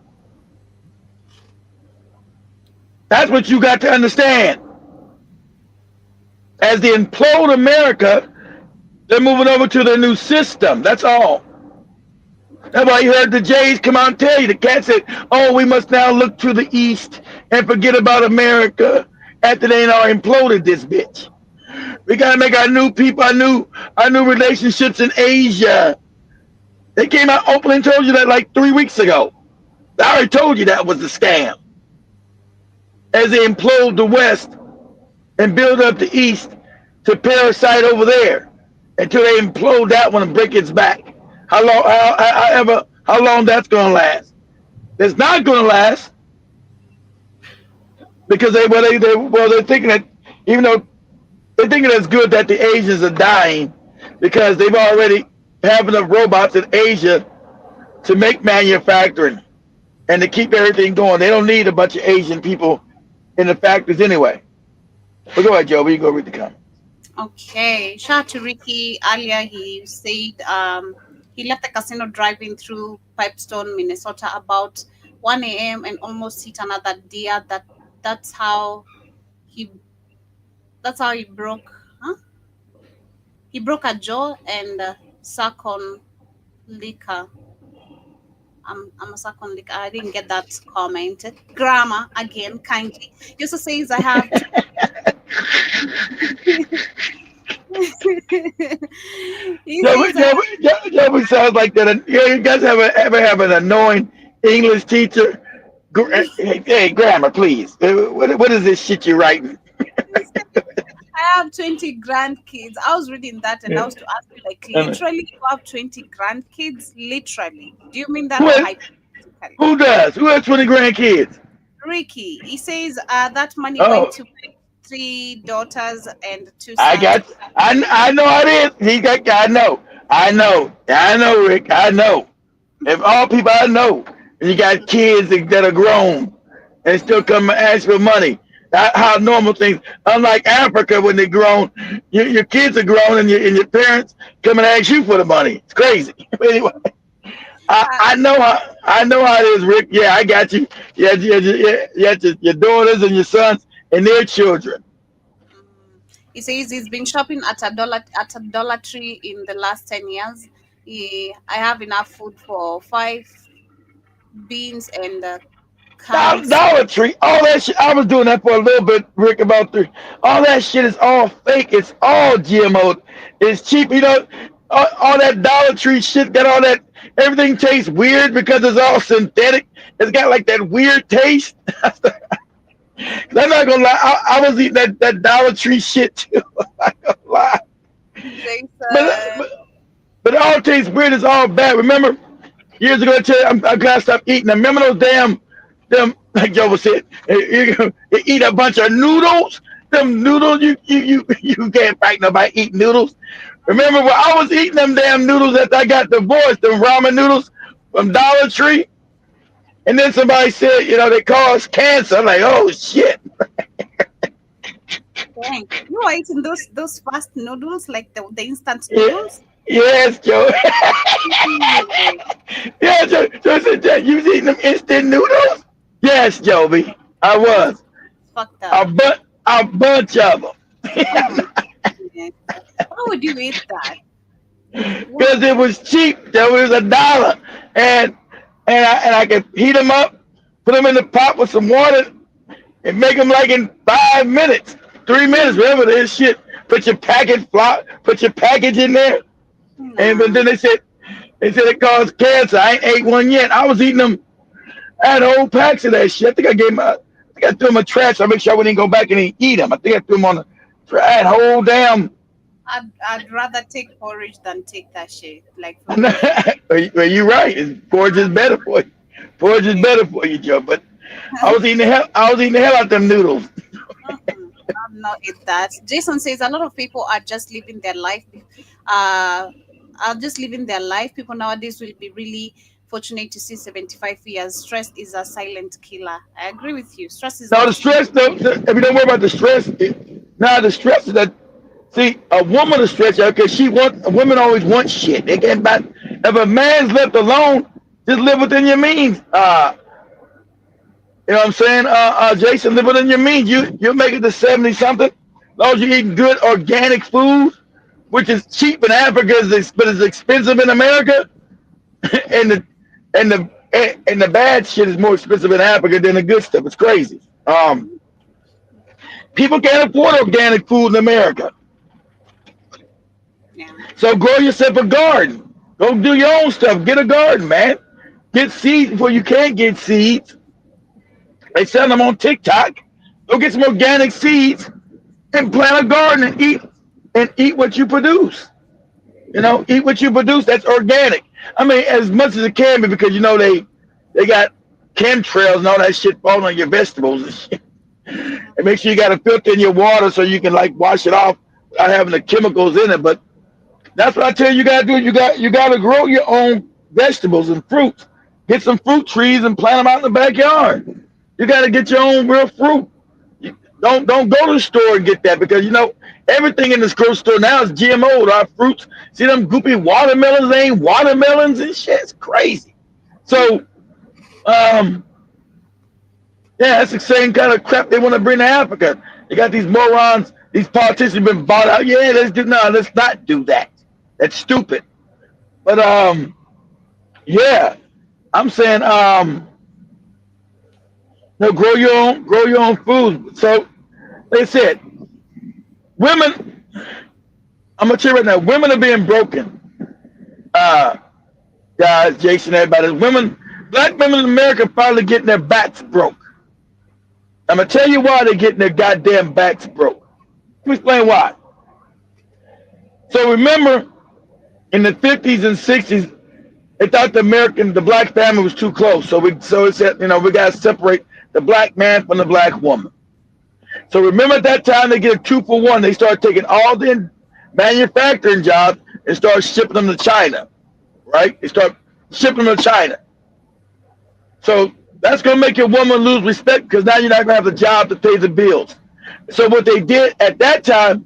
That's what you got to understand. As they implode America, they're moving over to their new system. That's all. That's why you heard the Jays come out and tell you. The cat said, oh, we must now look to the east and forget about America after they all imploded this bitch. We got to make our new people, our new relationships in Asia. They came out openly and told you that like 3 weeks ago. I already told you that was a scam. As they implode the West and build up the East to parasite over there until they implode that one and break its back. How long that's going to last? It's not going to last because they're thinking that, even though they're thinking it's good that the Asians are dying because they've already have enough robots in Asia to make manufacturing and to keep everything going. They don't need a bunch of Asian people in the factories anyway. But go ahead, Joe. We can go read the comments. Okay. Shout out to Ricky. Earlier, he said he left the casino driving through Pipestone, Minnesota about 1 a.m. and almost hit another deer. That's how he broke. He broke a jaw and suck on liquor. I'm a suck on liquor. I didn't get that comment. Grammar again, kindly. He also says I have. Nobody sounds like that. You guys ever have an annoying English teacher? Hey, grammar, please. What is this shit you're writing? I have 20 grandkids. I was reading that and I was to ask you, like, literally, you have 20 grandkids? Literally. Do you mean that? Who does? Who has 20 grandkids? Ricky. He says that money went to 3 daughters and 2 sons. I know it is. I know, Rick. I know. If all people I know, and you got kids that are grown and still come and ask for money. How normal things. Unlike Africa, when they're grown, your kids are grown, and your parents come and ask you for the money. It's crazy. Anyway, I know how it is, Rick. Yeah, I got you. Yeah, your daughters and your sons and their children. He says he's been shopping at a Dollar Tree in the last 10 years. I have enough food for 5 beans and cans. Dollar Tree, all that shit. I was doing that for a little bit, Rick. All that shit is all fake. It's all GMO. It's cheap. All that Dollar Tree shit got all that. Everything tastes weird because it's all synthetic. It's got like that weird taste. I'm not gonna lie. I was eating that Dollar Tree shit too. I'm not gonna lie. Jason. But it all tastes weird. It's all bad. Remember, years ago, I tell you, I gotta stop eating them. Remember those them like Joe said, you eat a bunch of noodles. Them noodles, you can't fight nobody eating noodles. Remember when I was eating them damn noodles after I got divorced, them ramen noodles from Dollar Tree, and then somebody said, they cause cancer. I'm like, oh shit. Dang. You are eating those fast noodles, like the instant noodles? Yes, Joe. Yeah, Joe said, you was eating them instant noodles? Yes, Joby, I was. Fucked up. A bunch of them. Why would you eat that? Because it was cheap. There was $1, and I could heat them up, put them in the pot with some water, and make them like in 5 minutes, 3 minutes, whatever this shit. Put your package in there, and then they said it caused cancer. I ain't ate one yet. I was eating them. I had whole packs of that shit. I think I threw them in trash. I make sure I wouldn't go back and eat them. I think I threw them on the trash. I had whole damn. I'd rather take porridge than take that shit. Like, well, you're right. Porridge is better for you. Porridge is better for you, Joe. But I was eating the hell out them noodles. I'm not eat that. Jason says a lot of people are just living their life. People nowadays will be really fortunate to see 75 years. Stress is a silent killer. I agree with you. Stress is the stress. If you don't worry about the stress, the stress is that. See, a woman is stressed out because women always want shit. They can't buy. If a man's left alone, just live within your means. You know what I'm saying? Jason, live within your means. You'll make it to 70 something. As long as you're eating good organic food, which is cheap in Africa, but it's expensive in America. and the bad shit is more expensive in Africa than the good stuff. It's crazy. People can't afford organic food in America. Yeah. So grow yourself a garden. Go do your own stuff. Get a garden, man. Get seeds before you can't get seeds. They sell them on TikTok. Go get some organic seeds and plant a garden and eat what you produce. Eat what you produce. That's organic. I mean, as much as it can be, because they got chemtrails and all that shit falling on your vegetables and shit. And make sure you got a filter in your water so you can wash it off without having the chemicals in it. But that's what I tell you, gotta do. You gotta grow your own vegetables and fruits. Get some fruit trees and plant them out in the backyard. You gotta get your own real fruit. Don't go to the store and get that, because everything in this grocery store now is GMO. Our fruits, see them goopy watermelons, they ain't watermelons and shit. It's crazy. So, that's the same kind of crap they want to bring to Africa. They got these morons, these politicians been bought out. Yeah, let's not do that. That's stupid. But I'm saying grow your own food. So like I said, women, I'm gonna tell you right now, women are being broken. Guys, Jason, everybody, black women in America finally getting their backs broke. I'm gonna tell you why they're getting their goddamn backs broke. Let me explain why. So remember, in the 50s and 60s, they thought the black family was too close. So it said, we gotta separate the black man from the black woman. So remember at that time, they get a 2-for-1. They start taking all the manufacturing jobs and start shipping them to China, right? They start shipping them to China. So that's going to make your woman lose respect, because now you're not going to have the job to pay the bills. So what they did at that time,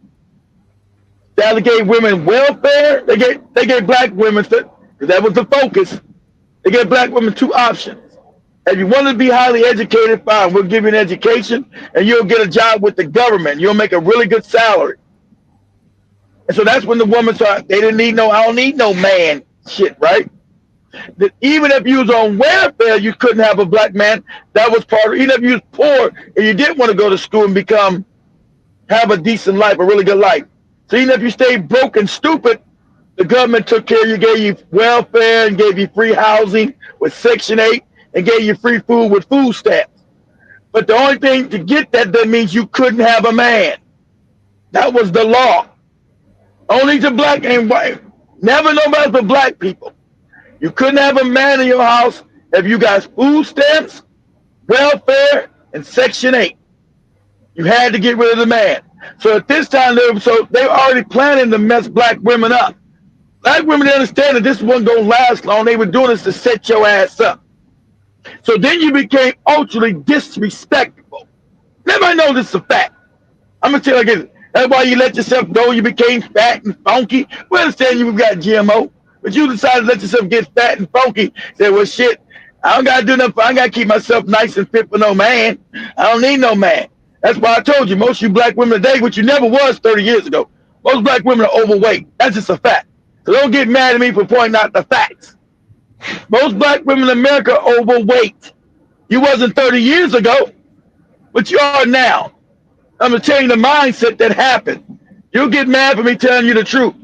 they gave women welfare. They gave black women, because that was the focus. They gave black women 2 options. If you want to be highly educated, fine, we'll give you an education and you'll get a job with the government. You'll make a really good salary. And so that's when the woman started, I don't need no man shit, right? That even if you was on welfare, you couldn't have a black man. That was part of, even if you was poor and you didn't want to go to school and have a decent life, a really good life. So even if you stayed broke and stupid, the government took care of you, gave you welfare and gave you free housing with Section 8 and gave you free food with food stamps. But the only thing to get that means you couldn't have a man. That was the law. Only to black and white. Never nobody for black people. You couldn't have a man in your house if you got food stamps, welfare, and Section 8. You had to get rid of the man. So at this time, they were already planning to mess black women up. Black women didn't understand that this wasn't going to last long. They were doing this to set your ass up. So then you became ultra disrespectful. Everybody knows this is a fact. I'm going to tell you again. That's why you let yourself go. You became fat and funky. We understand you got GMO, but you decided to let yourself get fat and funky. Say, well, shit, I don't got to do nothing. I got to keep myself nice and fit for no man. I don't need no man. That's why I told you, most of you black women today, which you never was 30 years ago, most black women are overweight. That's just a fact. So don't get mad at me for pointing out the facts. Most black women in America are overweight. You wasn't 30 years ago, but you are now. I'm going to tell you the mindset that happened. You'll get mad for me telling you the truth.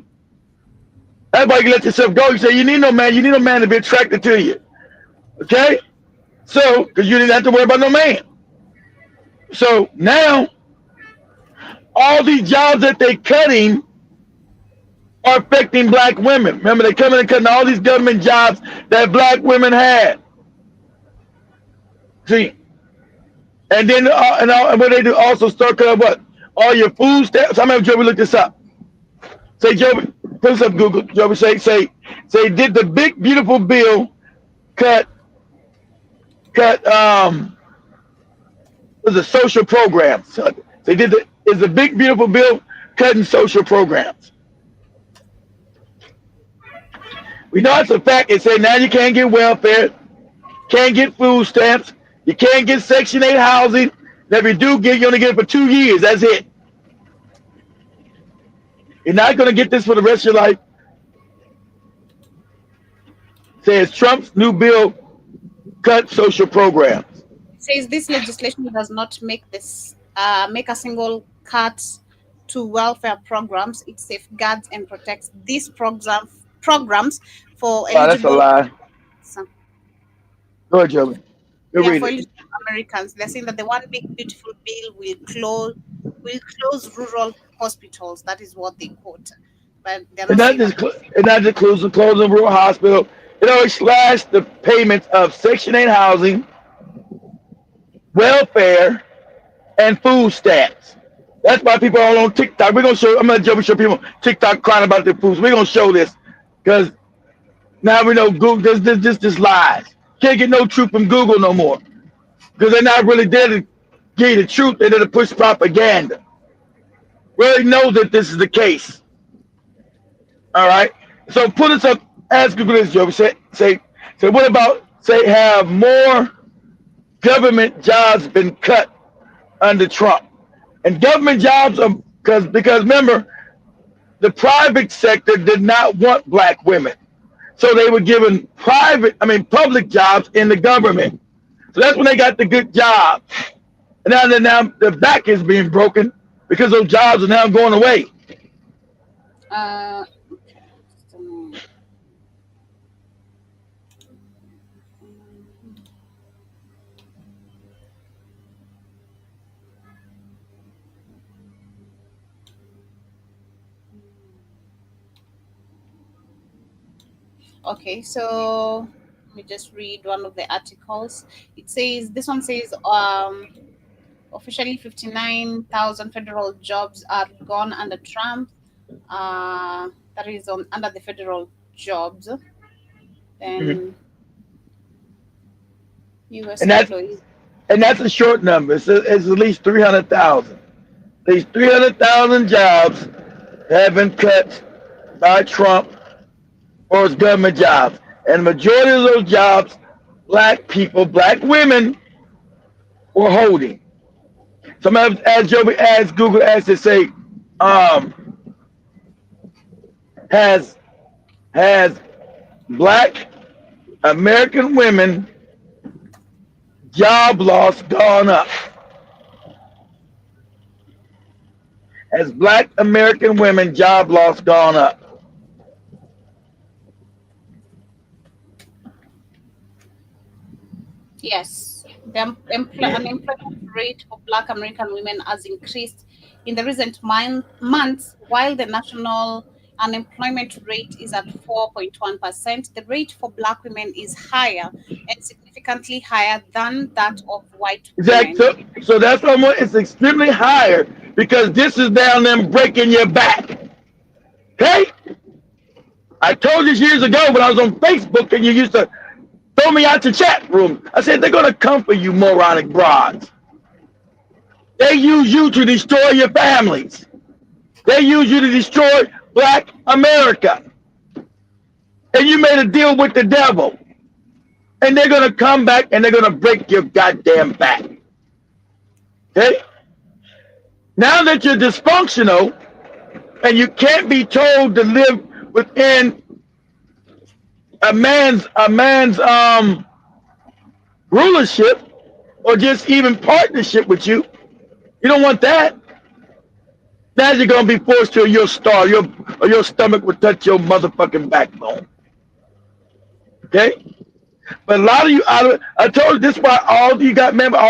That's why you let yourself go. You say, you need no man. You need no man to be attracted to you. Okay? So, because you didn't have to worry about no man. So now, all these jobs that they're cutting are affecting black women. Remember, they're coming and cutting all these government jobs that black women had. See? And then, and what they do also start cutting what? All your food stamps. How many of Joey look this up? Say, Joey, put this up, Google. Joey, say, did the big, beautiful bill cut, was the social programs? Is the big, beautiful bill cutting social programs? We know it's a fact. It said now you can't get welfare, can't get food stamps, you can't get Section 8 housing. And if you do get, you only get it for 2 years. That's it. You're not going to get this for the rest of your life. Says Trump's new bill cut social programs. It says this legislation does not make a single cut to welfare programs. It safeguards and protects these programs for eligible. That's a lie. Go ahead, Joey. For eligible Americans. They're saying that the one big beautiful bill will close rural hospitals. That is what they quote. But they're not just closing rural hospital. It always slashed the payments of Section 8 housing, welfare, and food stamps. That's why people are all on TikTok. I'm going to show people TikTok crying about their foods. We're going to show this because now we know Google, this lies. Can't get no truth from Google no more because they're not really there to give you the truth. They're there to push propaganda. Really know that this is the case. All right. So put us up. Ask Google this, Joe. Say, what about, have more government jobs been cut under Trump? And government jobs are because remember, the private sector did not want black women. So they were given public jobs in the government. So that's when they got the good jobs. And now the back is being broken because those jobs are now going away. Okay, so let me just read one of the articles. This one says, officially 59,000 federal jobs are gone under Trump. That is under the federal jobs. Then U.S. employees. And that's a short number. It's at least 300,000. These 300,000 jobs have been cut by Trump or his government jobs. And the majority of those jobs, black people, black women were holding. Sometimes as Google asked to say, has Black American women job loss gone up? Has Black American women job loss gone up? Yes, the unemployment rate of Black American women has increased in the recent months, while the national unemployment rate is at 4.1%. The rate for Black women is higher and significantly higher than that of white women. Exactly. So that's almost, it's extremely higher because this is down them breaking your back. Okay? I told you years ago when I was on Facebook and you used to throw me out your chat room. I said, they're going to come for you, moronic broads. They use you to destroy your families. They use you to destroy Black America. And you made a deal with the devil. And they're going to come back and they're going to break your goddamn back. Okay? Now that you're dysfunctional and you can't be told to live within a man's rulership or just even partnership with you, you don't want that. Now you're gonna be forced to your star, or your stomach will touch your motherfucking backbone. Okay? But a lot of you I told you this is why all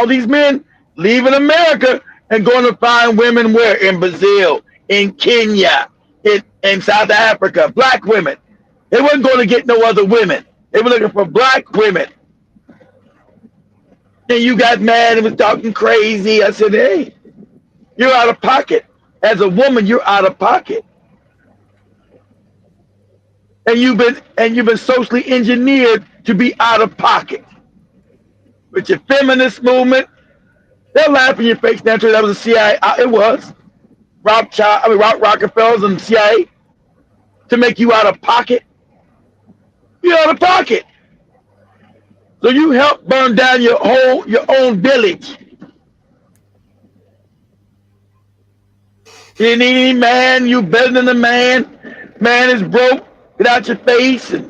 these men leaving America and going to find women where? In Brazil, in Kenya, in South Africa, Black women. They wasn't going to get no other women. They were looking for Black women. And you got mad and was talking crazy. I said, hey, you're out of pocket. As a woman, you're out of pocket. And you've been socially engineered to be out of pocket. With your feminist movement, they'll laugh in your face now. That was the CIA. It was. Rob Rockefellers and the CIA to make you out of pocket. You're out of pocket. So you help burn down your own village. You need any man, you better than the man. Man is broke, get out your face, and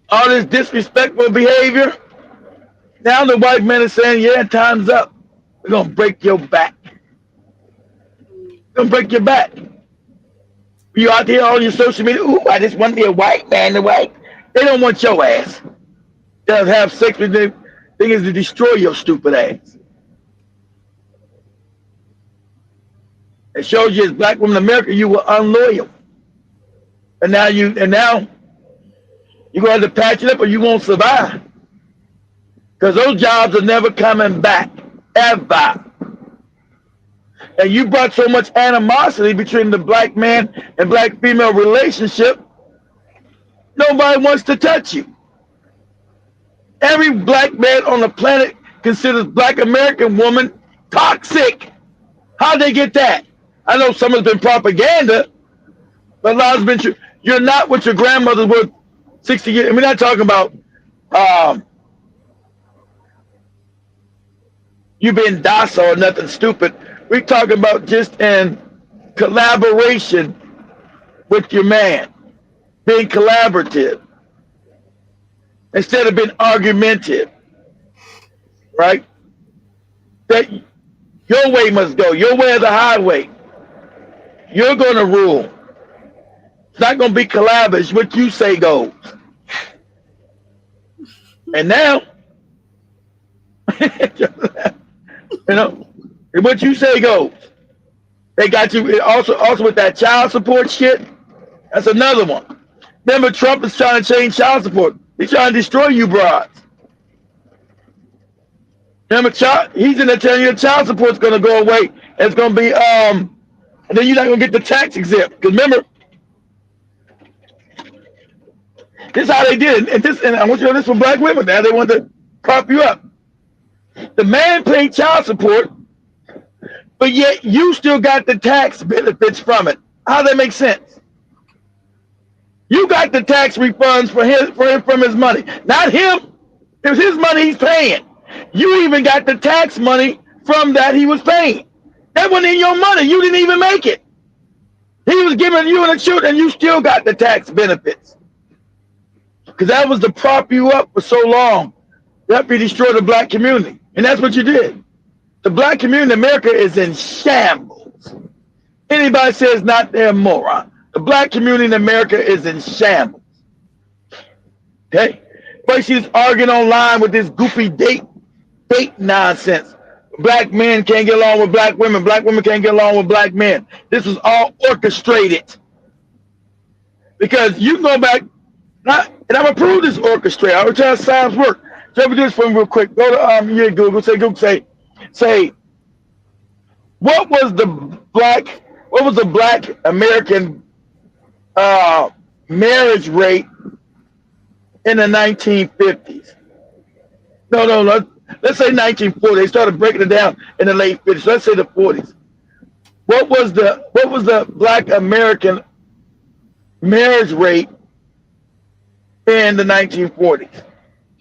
all this disrespectful behavior. Now the white man is saying, yeah, time's up. We're gonna break your back. We're gonna break your back. You out there on your social media, ooh, I just want to be a white man, They don't want your ass. They'll have sex with them. Thing is to destroy your stupid ass. It shows you as Black women in America, you were unloyal. And now you're gonna have to patch it up or you won't survive. Because those jobs are never coming back. Ever. And you brought so much animosity between the Black man and Black female relationship, nobody wants to touch you. Every Black man on the planet considers Black American woman toxic. How'd they get that? I know some has been propaganda, but a lot has been true. You're not what your grandmothers were 60 years. And we're not talking about you being docile or nothing stupid. We're talking about just in collaboration with your man, being collaborative instead of being argumentative, right? That your way must go, your way of the highway. You're going to rule. It's not going to be collaborative. What you say goes. And now, you know, what you say goes. They got you also with that child support shit. That's another one. Remember, Trump is trying to change child support. He's trying to destroy you broads. Remember, he's in there telling you the child support's going to go away. It's going to be, and then you're not going to get the tax exempt. Because remember, this is how they did it. And I want you to know this for Black women. Now they want to prop you up. The man paid child support, but yet you still got the tax benefits from it. How that make sense? You got the tax refunds for him from his money. Not him. It was his money he's paying. You even got the tax money from that he was paying. That wasn't in your money. You didn't even make it. He was giving you an insurance and you still got the tax benefits. because that was to prop you up for so long. That we destroy the black community, and that's what you did. The black community in America is in shambles. Anybody says not, they're a moron. The black community in America is in shambles. Okay, but she's arguing online with this goofy date nonsense. Black men can't get along with black women. Black women can't get along with black men. This was all orchestrated. Because you can go back, and I'm gonna prove this orchestrated. I will tell you how science work. So let me do this for me real quick. Go to Google. Say, what was the black American marriage rate in the 1950s? No. Let's say 1940. They started breaking it down in the late 50s. So let's say the 40s. What was the black American marriage rate in the 1940s?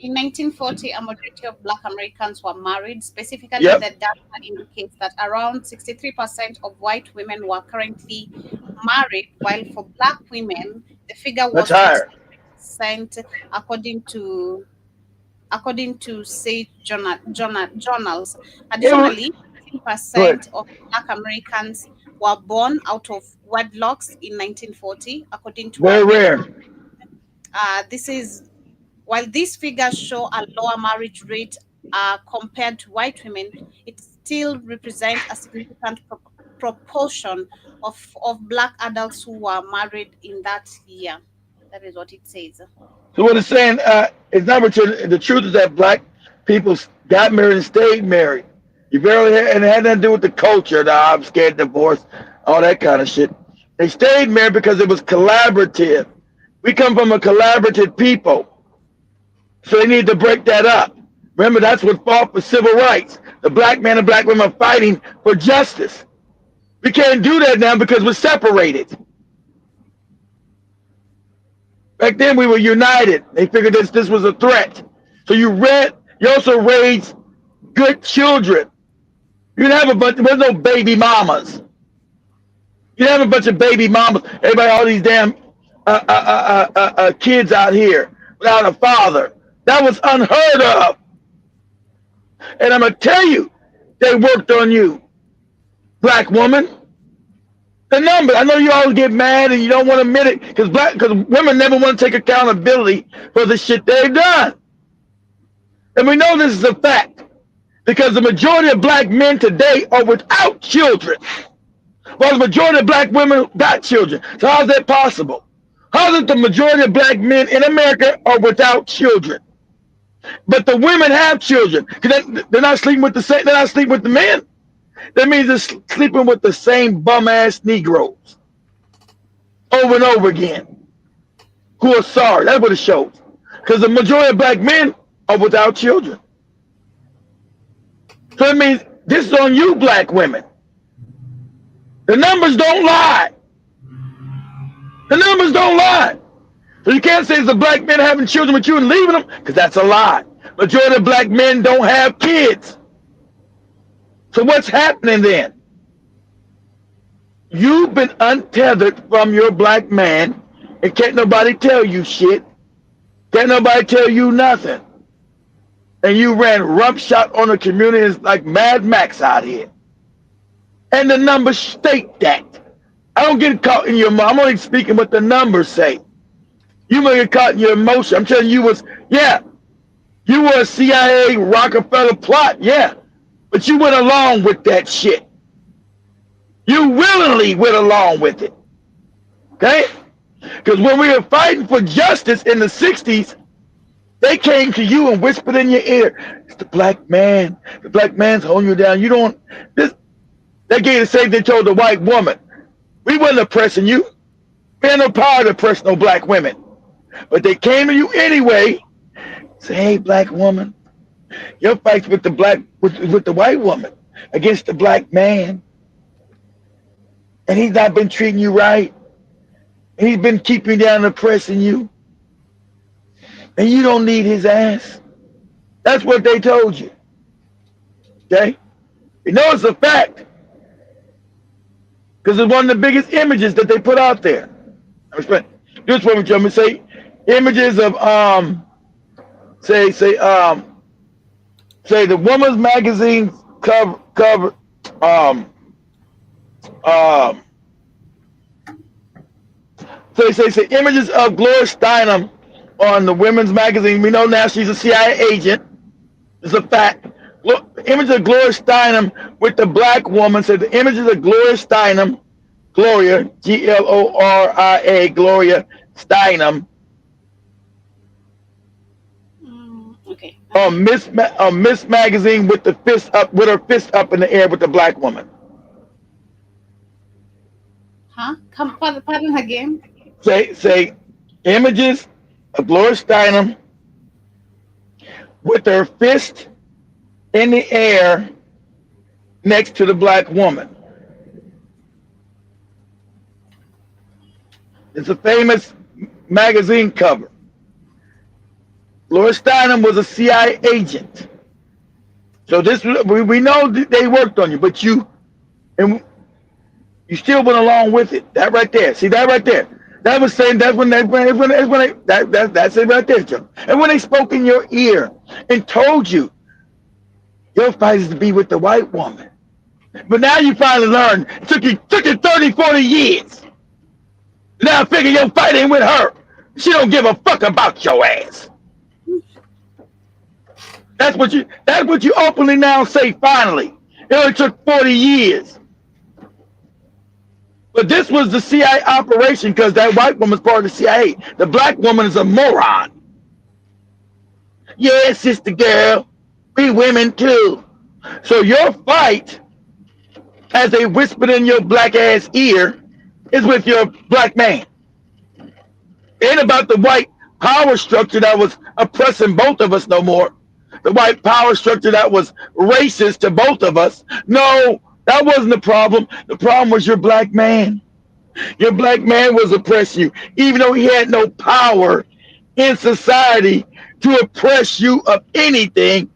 In 1940, a majority of Black Americans were married. Specifically, Yep. the data indicates that around 63% of white women were currently married, while for Black women, the figure was That's higher. 60%, according to Sage journals. Additionally, 15% of Black Americans were born out of wedlocks in 1940, according to Very rare. While these figures show a lower marriage rate compared to white women, it still represents a significant proportion of Black adults who were married in that year. That is what it says. So what it's saying, it's not true. The truth is that black people got married and stayed married. You barely had, and it had nothing to do with the culture, I'm scared divorce, all that kind of shit. They stayed married because it was collaborative. We come from a collaborative people. So they need to break that up. Remember, that's what fought for civil rights. The black man and black women are fighting for justice. We can't do that now because we're separated. Back then we were united. They figured this was a threat. So you also raised good children. You didn't have there's no baby mamas. You didn't have a bunch of baby mamas. Everybody, all these damn kids out here without a father. That was unheard of. And I'm going to tell you, they worked on you, black woman. The number, I know you always get mad and you don't want to admit it because women never want to take accountability for the shit they've done. And we know this is a fact because the majority of black men today are without children, while the majority of black women got children. So how is that possible? How is it the majority of black men in America are without children, but the women have children? Because they're not sleeping with the men. That means they're sleeping with the same bum-ass Negroes over and over again who are sorry. That's what it shows. Because the majority of black men are without children. So it means this is on you, black women. The numbers don't lie. The numbers don't lie. So you can't say it's the black men having children with you and leaving them, because that's a lie. Majority of black men don't have kids. So what's happening then? You've been untethered from your black man, and can't nobody tell you shit. Can't nobody tell you nothing. And you ran roughshod on the communities like Mad Max out here. And the numbers state that. I don't get caught in your, I'm only speaking what the numbers say. You may get caught in your emotion. I'm telling you, you were a CIA Rockefeller plot, yeah. But you went along with that shit. You willingly went along with it. Okay? Because when we were fighting for justice in the 60s, they came to you and whispered in your ear, it's the black man. The black man's holding you down. You don't, they gave the same thing told the white woman. We wasn't oppressing you. We had no power to oppress no black women. But they came to you anyway. Say, hey, black woman, your fight's with the with the white woman against the black man. And he's not been treating you right. And he's been keeping you down and oppressing you. And you don't need his ass. That's what they told you. Okay? You know it's a fact. Because it's one of the biggest images that they put out there. Do this for me, gentlemen. Say, images of say the woman's magazine cover say images of Gloria Steinem on the women's magazine. We know now she's a CIA agent. It's a fact. Look, image of Gloria Steinem with the black woman. So the images of Gloria Steinem, Gloria, Gloria, Gloria Steinem. Okay. Miss Magazine with the fist up, with her fist up in the air with the black woman. Huh? Pardon again. Say images of Gloria Steinem with her fist in the air next to the black woman. It's a famous magazine cover. Gloria Steinem was a CIA agent. So this we know that they worked on you, but you still went along with it. That right there. See that right there. That was saying that's when that's it right there, Joe. And when they spoke in your ear and told you your fight is to be with the white woman. But now you finally learned. It took you 30, 40 years. Now I figure your fight ain't with her. She don't give a fuck about your ass. That's what you openly now say finally. It only took 40 years. But this was the CIA operation because that white woman's part of the CIA. The black woman is a moron. Yeah, sister girl. We women too. So your fight, as they whispered in your black ass ear, is with your black man. It ain't about the white power structure that was oppressing both of us no more. The white power structure that was racist to both of us. No, that wasn't the problem. The problem was your black man. Your black man was oppressing you, even though he had no power in society to oppress you of anything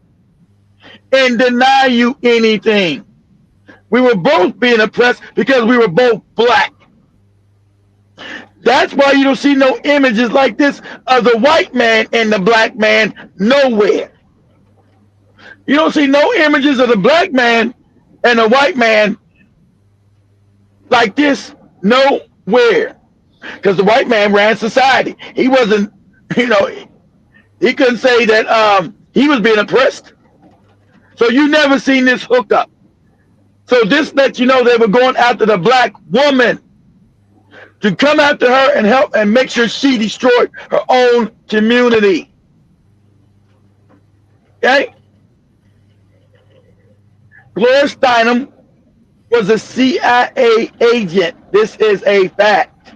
and deny you anything. We were both being oppressed because we were both black. That's why you don't see no images like this of the white man and the black man nowhere. You don't see no images of the black man and the white man like this nowhere. Because the white man ran society. He wasn't, he couldn't say that he was being oppressed. So you never seen this hookup. So this lets you know they were going after the black woman to come after her and help and make sure she destroyed her own community. Okay? Gloria Steinem was a CIA agent. This is a fact.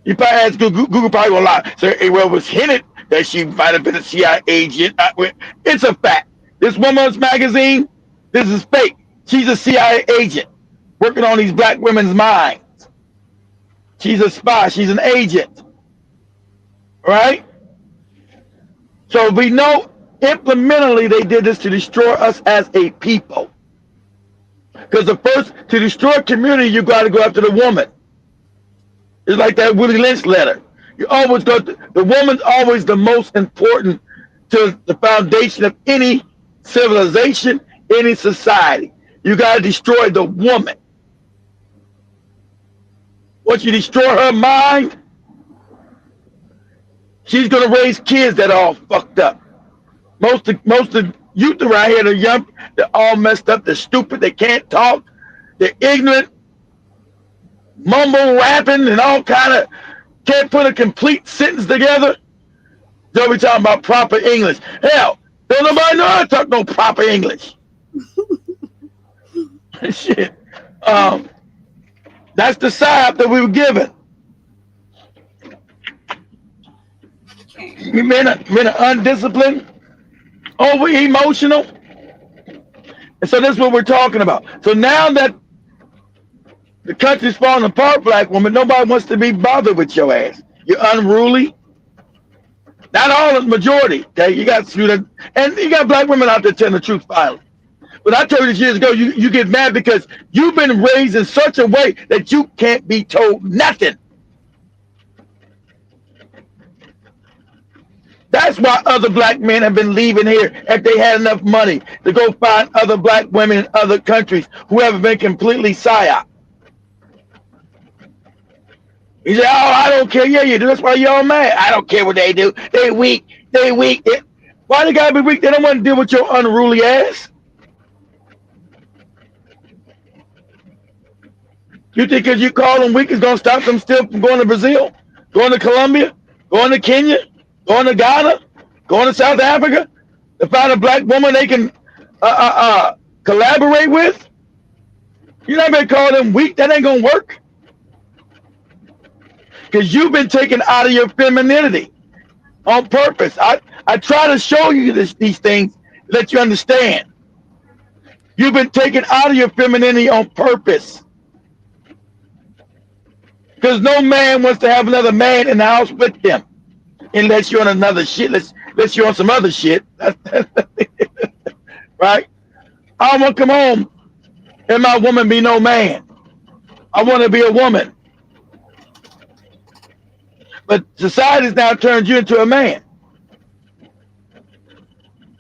You probably ask Google probably will lie. So it was hinted that she might have been a CIA agent. It's a fact. This woman's magazine, this is fake. She's a CIA agent working on these black women's minds. She's a spy. She's an agent. Right? So we know implementally they did this to destroy us as a people. Because to destroy a community, you got to go after the woman. It's like that Willie Lynch letter. You always go to, the woman's always the most important to the foundation of any civilization, any society. You got to destroy the woman. Once you destroy her mind, she's going to raise kids that are all fucked up. Most of youth around here, they're young, they're all messed up, they're stupid, they can't talk, they're ignorant, mumble rapping and all kind of, can't put a complete sentence together. They'll be talking about proper English. Hell, don't nobody know how to talk no proper English. Shit. That's the psyop that we were given. We men are undisciplined, over emotional. And so that's what we're talking about. So now that the country's falling apart, black woman, nobody wants to be bothered with your ass. You're unruly. Not all, the majority. Okay, you got black women out there telling the truth finally. But I told you this years ago, you get mad because you've been raised in such a way that you can't be told nothing. That's why other black men have been leaving here if they had enough money to go find other black women in other countries who haven't been completely psyop. You say, oh, I don't care. Yeah, you do. That's why you're all mad. I don't care what they do. They weak. They weak. Why they gotta be weak? They don't want to deal with your unruly ass. You think because you call them weak is gonna stop them still from going to Brazil, going to Colombia, going to Kenya, going to Ghana, going to South Africa to find a black woman they can collaborate with? You're not gonna call them weak. That ain't gonna work. Because you've been taken out of your femininity on purpose. I try to show you these things to let you understand. You've been taken out of your femininity on purpose. Because no man wants to have another man in the house with them. Unless you're on another shit. Unless you're on some other shit. Right? I don't want to come home and my woman be no man. I want to be a woman. But society's now turned you into a man.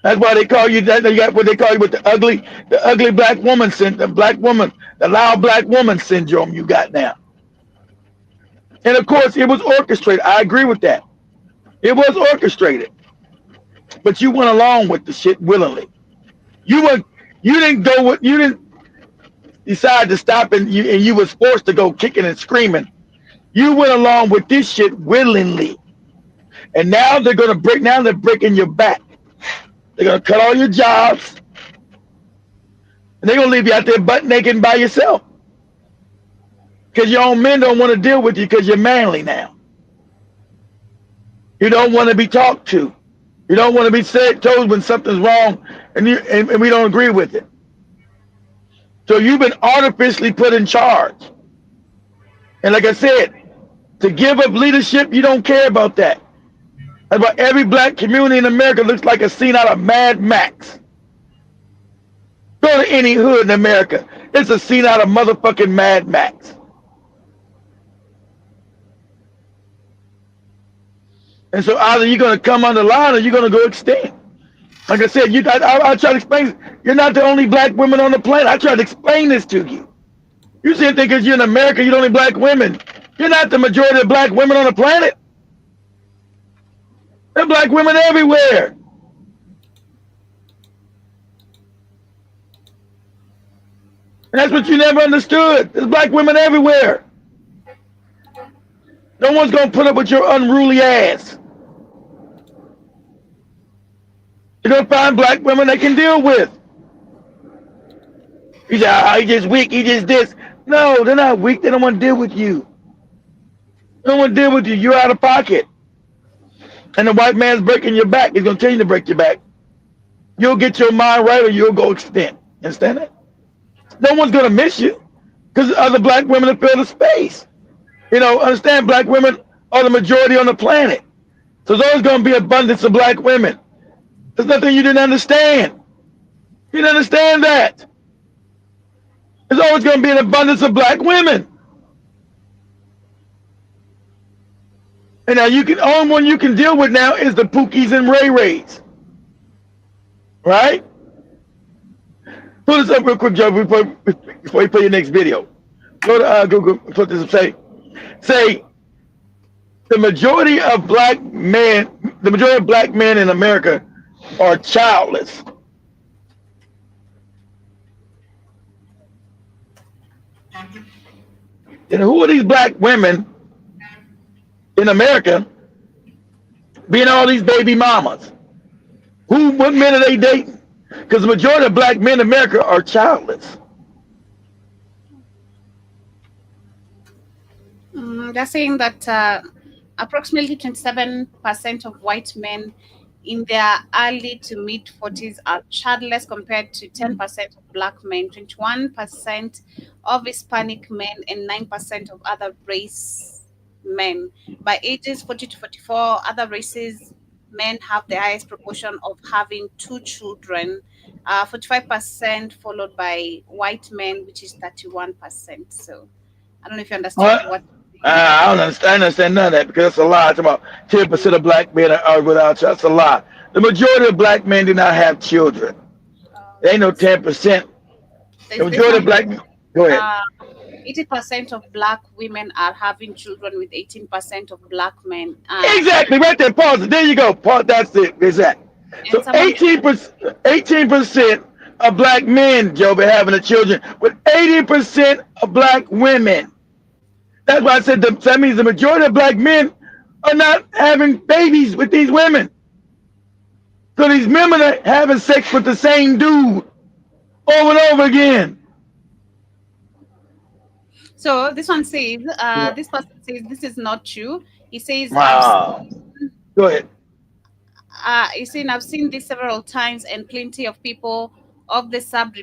That's why they call you that. They got what they call you with the ugly black woman syndrome, the loud black woman syndrome you got now. And of course, it was orchestrated. I agree with that. It was orchestrated. But you went along with the shit willingly. You didn't decide to stop and you was forced to go kicking and screaming. You went along with this shit willingly. And now they're breaking your back. They're gonna cut all your jobs. And they're gonna leave you out there butt naked by yourself. Because your own men don't want to deal with you because you're manly now. You don't want to be talked to. You don't want to be told when something's wrong and we don't agree with it. So you've been artificially put in charge. And like I said, to give up leadership, you don't care about that. That's why every black community in America looks like a scene out of Mad Max. Go to any hood in America. It's a scene out of motherfucking Mad Max. And so either you're going to come on the line or you're going to go extinct. Like I said, I try to explain, you're not the only black women on the planet. I try to explain this to you. You see, because you're in America, you're the only black women. You're not the majority of black women on the planet. There are black women everywhere. And that's what you never understood. There's black women everywhere. No one's going to put up with your unruly ass. You're going to find black women they can deal with. You say, oh, he's just weak, he just this. No, they're not weak. They don't want to deal with you. They don't want to deal with you. You're out of pocket. And the white man's breaking your back. He's going to continue to break your back. You'll get your mind right or you'll go extinct. Understand that? No one's going to miss you because other black women have filled the space. You know, understand, black women are the majority on the planet. So there's always going to be abundance of black women. There's nothing you didn't understand. You didn't understand that. There's always going to be an abundance of black women. And now only one you can deal with now is the Pookies and Ray Rays. Right? Put this up real quick, Joe, before you play your next video. Go to Google, put this up, say the majority of black men in America are childless. And who are these black women in America being all these baby mamas? What men are they dating? Because the majority of black men in America are childless. They're saying that approximately 27% of white men in their early to mid 40s are childless compared to 10% of black men, 21% of Hispanic men, and 9% of other race men. By ages 40 to 44, other races men have the highest proportion of having 2 children, 45%, followed by white men, which is 31%. So I don't know if you understand what I don't understand. I understand none of that because that's a lie. It's about 10% of black men are without children. That's a lie. The majority of black men do not have children. There ain't no 10%. The majority of black men. Go ahead. 80% of black women are having children with 18% of black men. Exactly. Right there. Pause it. There you go. Pause. That's it. Exactly. So 18% of black men, Joe, be having the children with 80% of black women. That's why I said that means the majority of black men are not having babies with these women. So these women are having sex with the same dude over and over again. So this one says, this person says this is not true. He says, wow. Go ahead. He's saying, I've seen this several times and plenty of people of the sub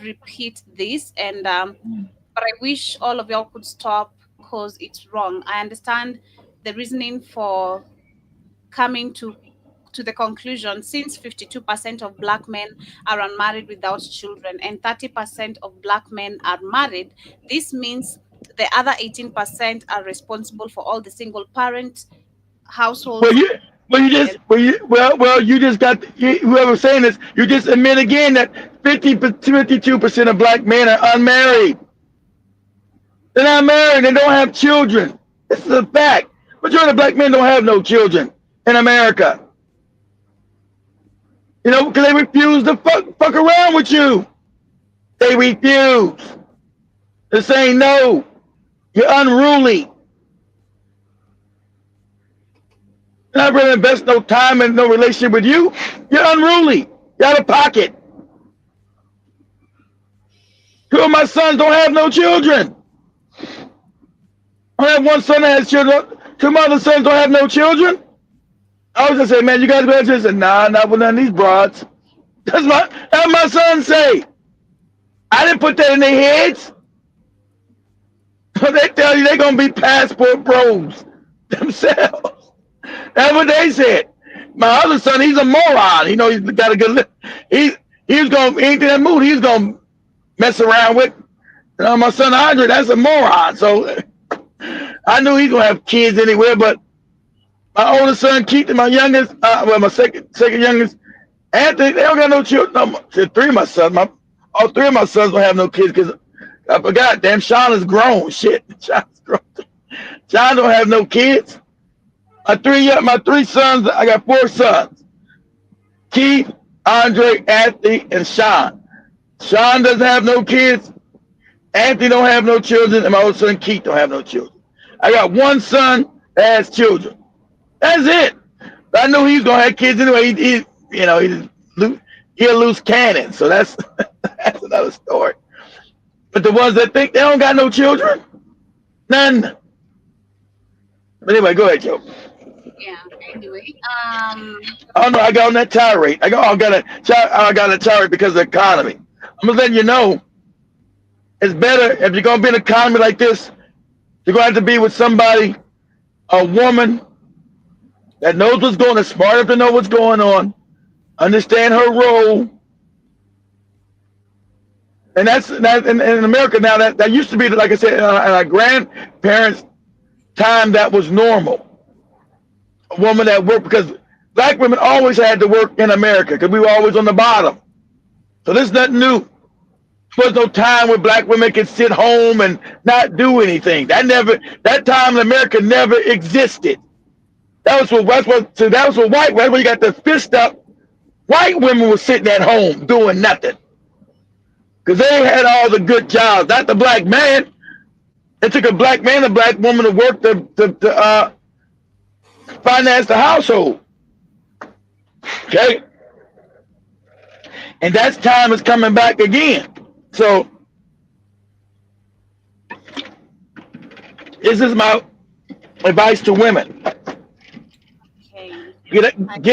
repeat this. And but I wish all of y'all could stop because it's wrong. I understand the reasoning for coming to the conclusion, since 52% of black men are unmarried without children and 30% of black men are married, this means the other 18% are responsible for all the single parent households. You just got whoever's saying this. You just admit again that 52% of black men are unmarried. They're not married. They don't have children. This is a fact. Majority of black men don't have no children in America. You know, because they refuse to fuck around with you. They refuse. They're saying no. You're unruly. You're not really invest no time and no relationship with you. You're unruly. You're out of pocket. 2 of my sons don't have no children. I have one son that has children. 2 of my other sons don't have no children. I was just saying, man, you guys better just say, nah, not with none of these broads. That's my son say. I didn't put that in their heads. They tell you they're gonna be passport bros themselves. That's what they said. My other son, he's a moron. You know, he's got a good. He was gonna anything that moved, he's gonna mess around with. You know, my son Andre, that's a moron. So I knew he's gonna have kids anywhere, but my oldest son Keith and my youngest, my second youngest, Anthony, they don't got no children. No, 3 of my sons, all 3 of my sons don't have no kids because I forgot. Damn, Sean is grown. Shit, Sean's grown. Sean don't have no kids. My 3 sons, I got 4 sons. Keith, Andre, Anthony, and Sean. Sean doesn't have no kids. Anthony don't have no children, and my old son Keith don't have no children. I got 1 son that has children. That's it. I knew he was gonna have kids anyway. He's a loose cannon. So that's another story. But the ones that think they don't got no children, none. But anyway, go ahead, Joe. Yeah. Anyway, oh no, I got on that tirade. I got a tirade because of the economy. I'm just letting you know. It's better if you're gonna be in an economy like this. You're gonna have to be with somebody, a woman that knows what's going on, smart enough to know what's going on, understand her role. And that's in America now. That used to be, like I said, in our grandparents' time, that was normal. A woman that worked, because black women always had to work in America because we were always on the bottom. So this is nothing new. There was no time where black women could sit home and not do anything. That time in America never existed. That was what white. That's when you got the fist up. White women were sitting at home doing nothing because they had all the good jobs. Not the black man. It took a black man, and a black woman to work to finance the household. Okay, and that time is coming back again. So this is my advice to women. Get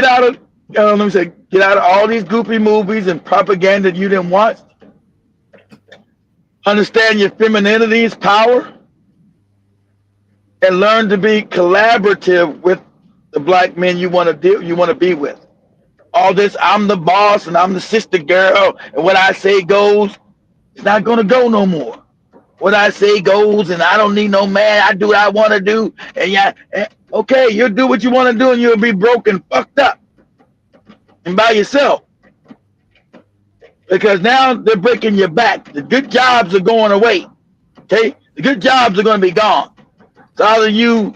out of get out of all these goofy movies and propaganda you didn't watch. Understand your femininity is power, and learn to be collaborative with the black men you want to be with. All this, I'm the boss and I'm the sister girl and what I say goes, it's not going to go no more. what I say goes, and I don't need no man. I do what I want to do, and yeah, okay, you'll do what you want to do, and you'll be broken, fucked up, and by yourself. Because now they're breaking your back. The good jobs are going away. Okay, the good jobs are going to be gone. So either you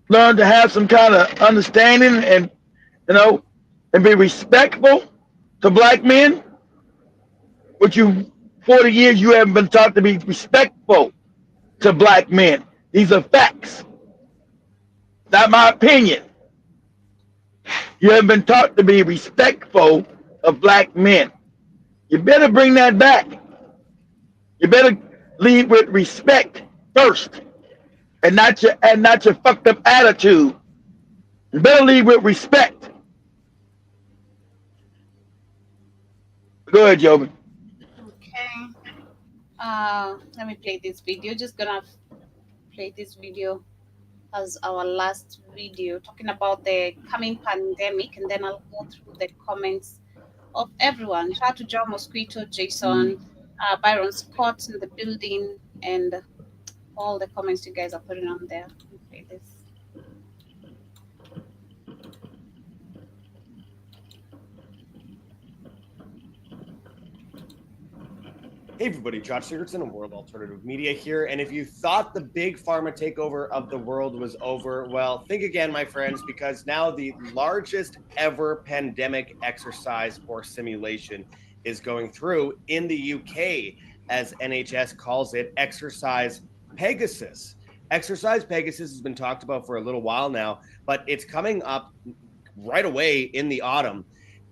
learn to have some kind of understanding and and be respectful to black men, which 40 years you haven't been taught to be respectful to black men. These are facts, not my opinion. You haven't been taught to be respectful of black men. You better bring that back. You better lead with respect first, and not your fucked up attitude. You better lead with respect. Go ahead, Joby. Okay. Let me play this video. Just gonna play this video as our last video, talking about the coming pandemic, and then I'll go through the comments of everyone. Shout out to John Mosquito, Jason, Byron Scott in the building, and all the comments you guys are putting on there. Let me play this. Hey everybody, Josh Sigurdson of World Alternative Media here. And if you thought the big pharma takeover of the world was over, well, think again, my friends, because now the largest ever pandemic exercise or simulation is going through in the UK, as NHS calls it, Exercise Pegasus. Exercise Pegasus has been talked about for a little while now, but it's coming up right away in the autumn.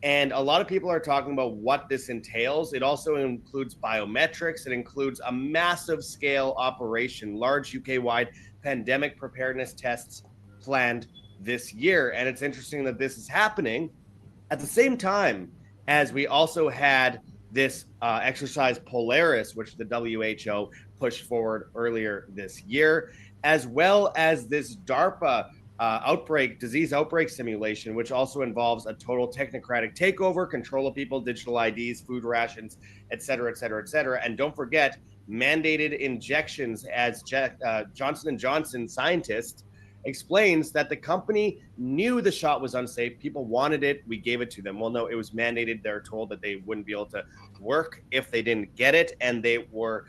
And a lot of people are talking about what this entails. It also includes biometrics. It includes a massive scale operation, large UK-wide pandemic preparedness tests planned this year. And it's interesting that this is happening at the same time as we also had this exercise Polaris, which the WHO pushed forward earlier this year, as well as this DARPA disease outbreak simulation, which also involves a total technocratic takeover, control of people, digital IDs, food rations, et cetera, et cetera, et cetera. And don't forget, mandated injections, as Johnson & Johnson scientist explains that the company knew the shot was unsafe. People wanted it. We gave it to them. Well, no, it was mandated. They're told that they wouldn't be able to work if they didn't get it. And they were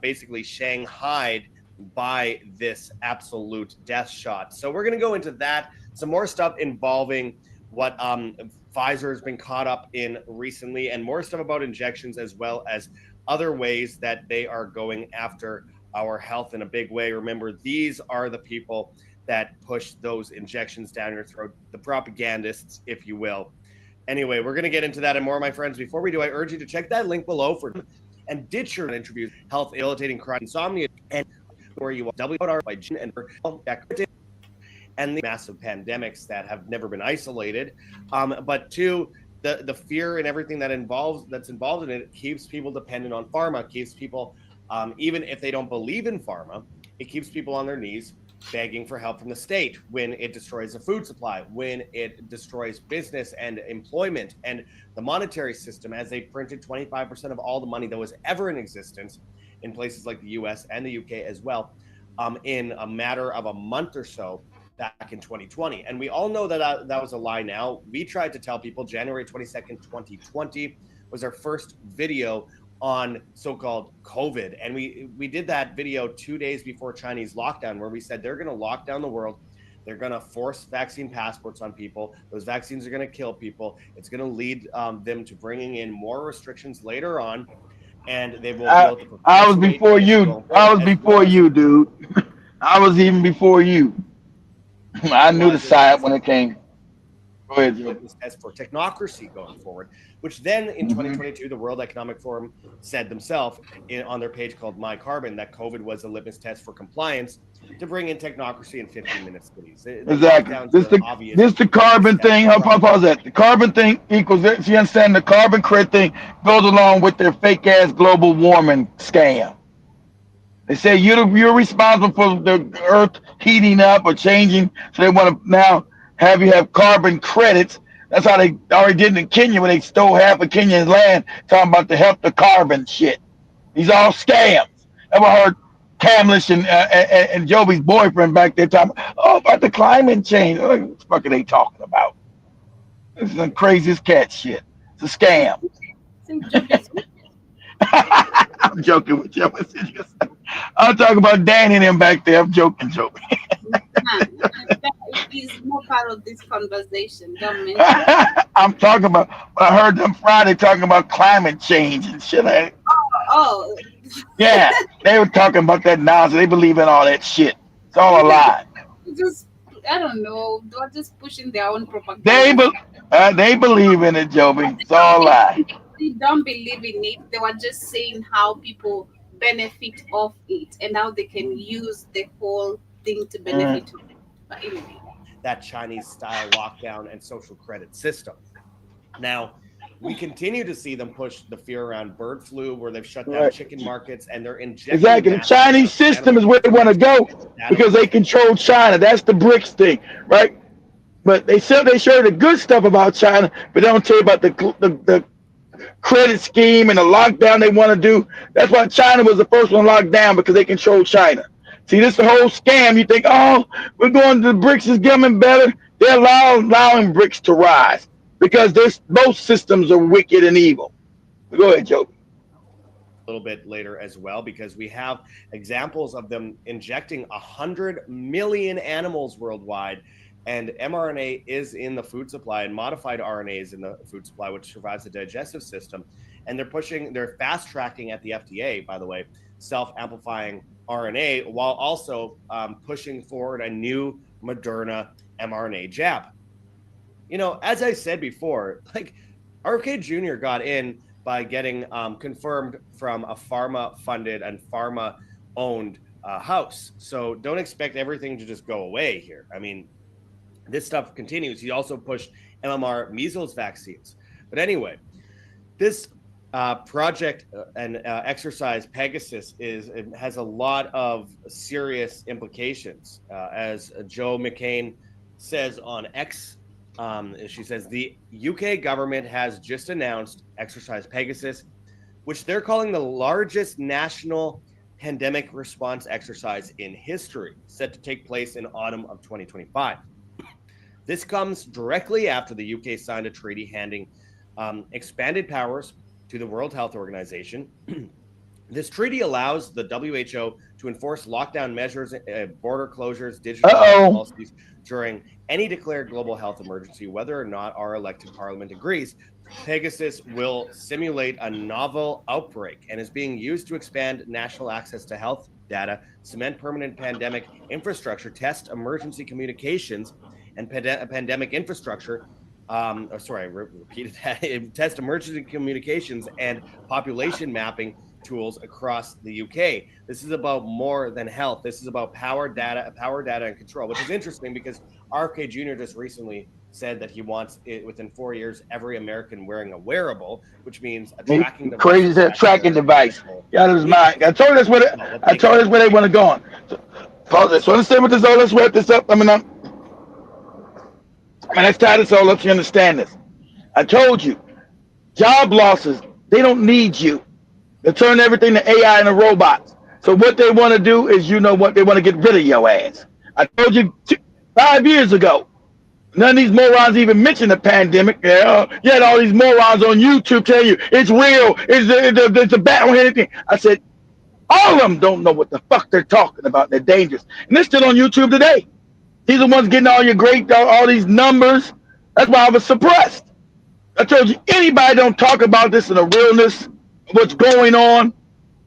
basically shanghaied by this absolute death shot. So we're going to go into that, some more stuff involving what Pfizer has been caught up in recently, and more stuff about injections, as well as other ways that they are going after our health in a big way. Remember, these are the people that push those injections down your throat, the propagandists, if you will. Anyway, we're going to get into that and more, my friends. Before we do, I urge you to check that link below and ditch your interviews, health, debilitating crime, insomnia, and where you will WR by Jen and the massive pandemics that have never been isolated. But two, the fear and everything that's involved in it keeps people dependent on pharma, keeps people, even if they don't believe in pharma, it keeps people on their knees begging for help from the state when it destroys the food supply, when it destroys business and employment and the monetary system, as they printed 25% of all the money that was ever in existence in places like the US and the UK as well, in a matter of a month or so back in 2020. And we all know that that was a lie now. We tried to tell people January 22nd, 2020 was our first video on so-called COVID. And we did that video 2 days before Chinese lockdown, where we said they're going to lock down the world. They're going to force vaccine passports on people. Those vaccines are going to kill people. It's going to lead them to bringing in more restrictions later on. And they will. I was before you. I was before you, dude. I was even before you. I knew the side when it came. Go ahead, Joe. As for technocracy going forward, which then in 2022, the World Economic Forum said themselves on their page called My Carbon that COVID was a litmus test for compliance to bring in technocracy in 15-minute cities. Exactly. This the carbon thing. How pause that? The carbon thing equals. You understand? The carbon credit thing goes along with their fake ass global warming scam. They say you're responsible for the earth heating up or changing, so they want to now have you have carbon credits. That's how they already did in Kenya when they stole half of Kenya's land, talking about to help the carbon shit. These are all scams. Ever heard Camlish and Joby's boyfriend back there talking about the climate change? What the fuck are they talking about? This is the craziest cat shit. It's a scam. I'm joking with you. I'm talking about Danny and them back there. I'm joking. He's more part of this conversation. Don't mention it. I'm talking about. I heard them Friday talking about climate change and shit. Oh. Yeah, they were talking about that nonsense. They believe in all that shit. It's all a lie. Just, I don't know. They're just pushing their own propaganda. They believe in it, Joby. It's all a lie. They don't believe in it. They were just saying how people benefit off it and how they can use the whole thing to benefit. But anyway. That Chinese style lockdown and social credit system. Now, we continue to see them push the fear around bird flu, where they've shut down chicken markets and they're injecting. Exactly. The Chinese system is where they want to go because they control China. That's the BRICS thing, right? But they show the good stuff about China, but they don't tell you about the credit scheme and the lockdown they want to do. That's why China was the first one locked down, because they control China. See, this is the whole scam. You think, oh, we're going to the BRICS is getting better. They're allowing BRICS to rise because both systems are wicked and evil. Go ahead, Joe. A little bit later as well, because we have examples of them injecting 100 million animals worldwide. And mRNA is in the food supply, and modified RNA is in the food supply, which survives the digestive system. And they're fast tracking at the FDA, by the way, self-amplifying RNA, while also pushing forward a new Moderna mRNA jab. You know, as I said before, like RFK Jr. got in by getting confirmed from a pharma-funded and pharma-owned house. So don't expect everything to just go away here. I mean, this stuff continues. He also pushed MMR measles vaccines. But anyway, this project and exercise Pegasus has a lot of serious implications. As Joe McCain says on X, she says the UK government has just announced exercise Pegasus, which they're calling the largest national pandemic response exercise in history, set to take place in autumn of 2025. This comes directly after the UK signed a treaty handing expanded powers to the World Health Organization. This treaty allows the WHO to enforce lockdown measures, border closures, digital policies during any declared global health emergency, whether or not our elected parliament agrees. Pegasus will simulate a novel outbreak and is being used to expand national access to health data, cement permanent pandemic infrastructure, test emergency communications, and pandemic infrastructure. Repeated that. Test emergency communications and population mapping tools across the UK. This is about more than health. This is about power data and control, which is interesting because RFK Jr. just recently said that he wants it within 4 years every American wearing a wearable, which means a tracking device. Crazy that tracking device. Yeah, that was mine. I told us where they want to go on. So understand what this all. Let's wrap this up. Let's tie this all up so you understand this. I told you, job losses, they don't need you. They turn everything to AI and the robots. So what they want to do is, you know what, they want to get rid of your ass. I told you 5 years ago. None of these morons even mention the pandemic. You had all these morons on YouTube tell you it's real, it's a bat on anything. I said, all of them don't know what the fuck they're talking about. They're dangerous. And they're still on YouTube today. These are the ones getting all these numbers. That's why I was suppressed. I told you, anybody don't talk about this in the realness of what's going on,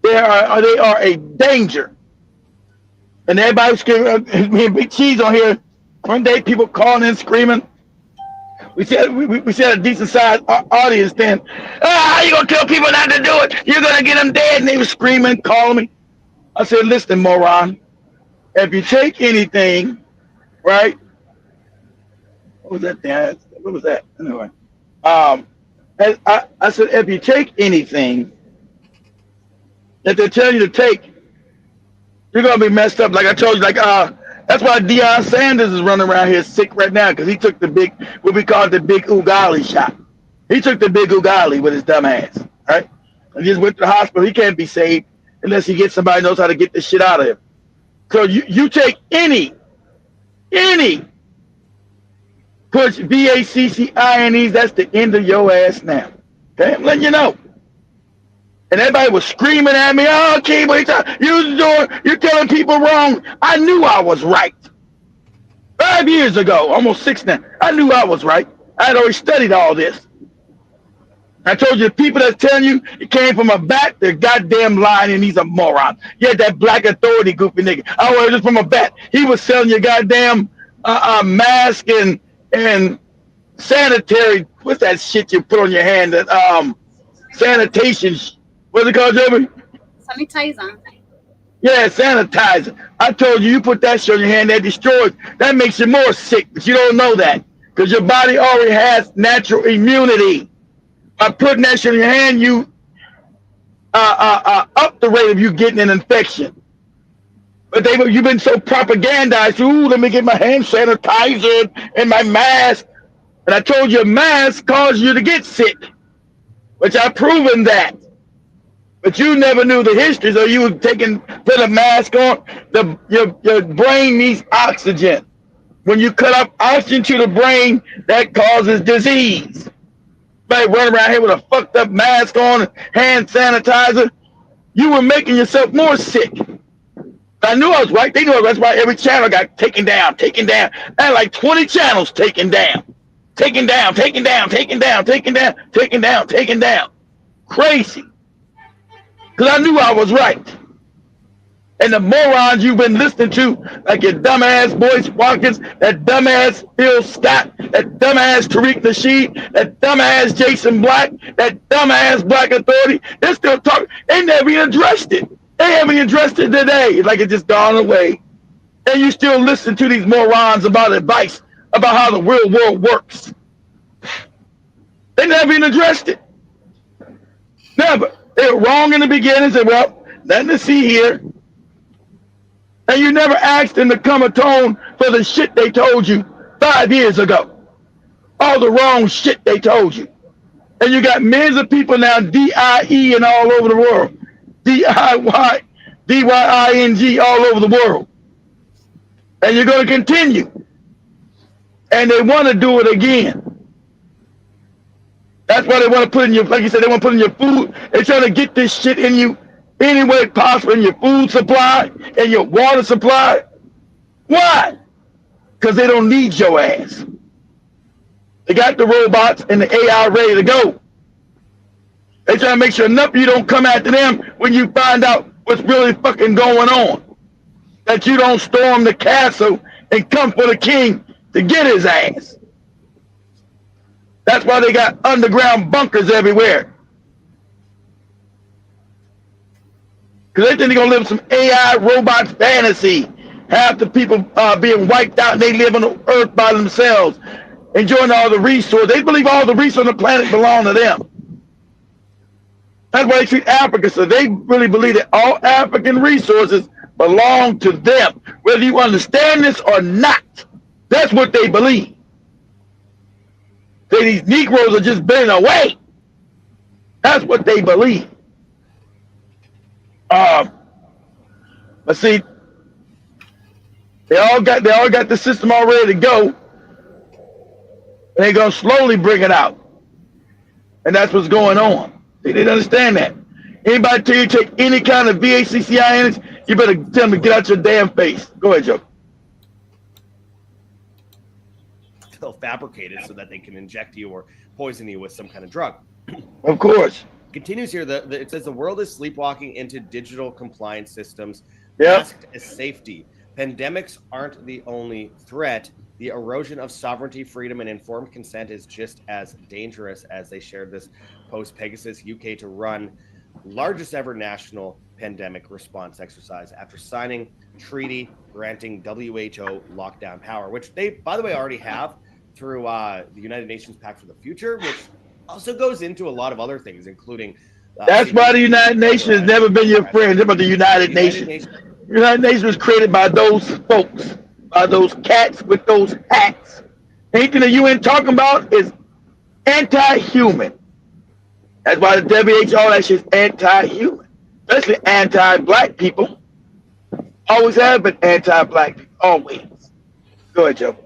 they are a danger. And everybody's screaming, me and Big Cheese on here. One day, people calling in screaming. We said a decent sized audience then. How you gonna tell people not to do it? You're gonna get them dead. And they were screaming, calling me. I said, listen, moron. If you take anything, right? What was that, Dan? What was that? Anyway, I said, if you take anything that they tell you to take, you're gonna be messed up. Like I told you, that's why Deion Sanders is running around here sick right now, because he took what we call the big Ugali shot. He took the big Ugali with his dumb ass, right? And just went to the hospital. He can't be saved. unless he gets somebody who knows how to get this shit out of him. So you take any push VACCINEs, that's the end of your ass now. Okay, I'm letting you know. And everybody was screaming at me, oh, Cable, you're telling people wrong. I knew I was right. 5 years ago, almost 6 now, I knew I was right. I had already studied all this. I told you the people that's telling you it came from a bat, they're goddamn lying and he's a moron. Yeah, that Black Authority goofy nigga. I heard this from a bat. He was selling you goddamn mask and sanitary, what's that shit you put on your hand? That sanitation, what's it called, Joey? Sanitizer. Yeah, sanitizer. I told you, you put that shit on your hand, that destroys, that makes you more sick, but you don't know that because your body already has natural immunity. By putting that shit in your hand, you up the rate of you getting an infection. But you've been so propagandized. Ooh, let me get my hand sanitizer and my mask. And I told you a mask causes you to get sick, which I've proven that. But you never knew the history, so you put a mask on. Your brain needs oxygen. When you cut off oxygen to the brain, that causes disease. Everybody running around here with a fucked up mask on, hand sanitizer. You were making yourself more sick. I knew I was right. They knew that's why every channel got taken down. I had like 20 channels taken down. Crazy. Because I knew I was right. And the morons you've been listening to, like your dumbass Boyce Watkins, that dumbass Phil Scott, that dumbass Tariq Nasheed, that dumbass Jason Black, that dumbass Black Authority, they're still talking. They never even addressed it. They haven't addressed it today. It's like it just gone away. And you still listen to these morons about advice about how the real world works. They never even addressed it. Never. They were wrong in the beginning. Said, well, nothing to see here. And you never asked them to come atone for the shit they told you 5 years ago. All the wrong shit they told you. And you got millions of people now, DIE and all over the world. DIY, DYING all over the world. And you're going to continue. And they want to do it again. That's why they want to put in your, like you said, they want to put in your food. They're trying to get this shit in you any way possible, in your food supply, and your water supply. Why? Because they don't need your ass. They got the robots and the AI ready to go. They trying to make sure enough of you don't come after them when you find out what's really fucking going on. That you don't storm the castle and come for the king to get his ass. That's why they got underground bunkers everywhere. Because they think they're going to live some AI robot fantasy. Half the people being wiped out and they live on the earth by themselves, enjoying all the resources. They believe all the resources on the planet belong to them. That's why they treat Africa. So they really believe that all African resources belong to them. Whether you understand this or not, that's what they believe. These Negroes are just been away. That's what they believe. But see, they all got the system all ready to go. And they're gonna slowly bring it out. And that's what's going on. They didn't understand that. Anybody tell you to take any kind of VACCINs, you better tell them to get out your damn face. Go ahead, Joe. They'll fabricate it so that they can inject you or poison you with some kind of drug. Of course. Continues here. It says the world is sleepwalking into digital compliance systems, yep, masked as safety. Pandemics aren't the only threat. The erosion of sovereignty, freedom, and informed consent is just as dangerous. As they shared this post, Pegasus UK to run largest ever national pandemic response exercise after signing treaty granting WHO lockdown power, which they, by the way, already have through the United Nations Pact for the Future, which also goes into a lot of other things, including... That's why the United Nations has never been your friend. It's about the United Nations. The United Nations was created by those folks, by those cats with those hats. Anything the UN talking about is anti-human. That's why the WHO, all that shit is anti-human. especially anti-black people. Always have been anti-black people. Always. Go ahead, Joe.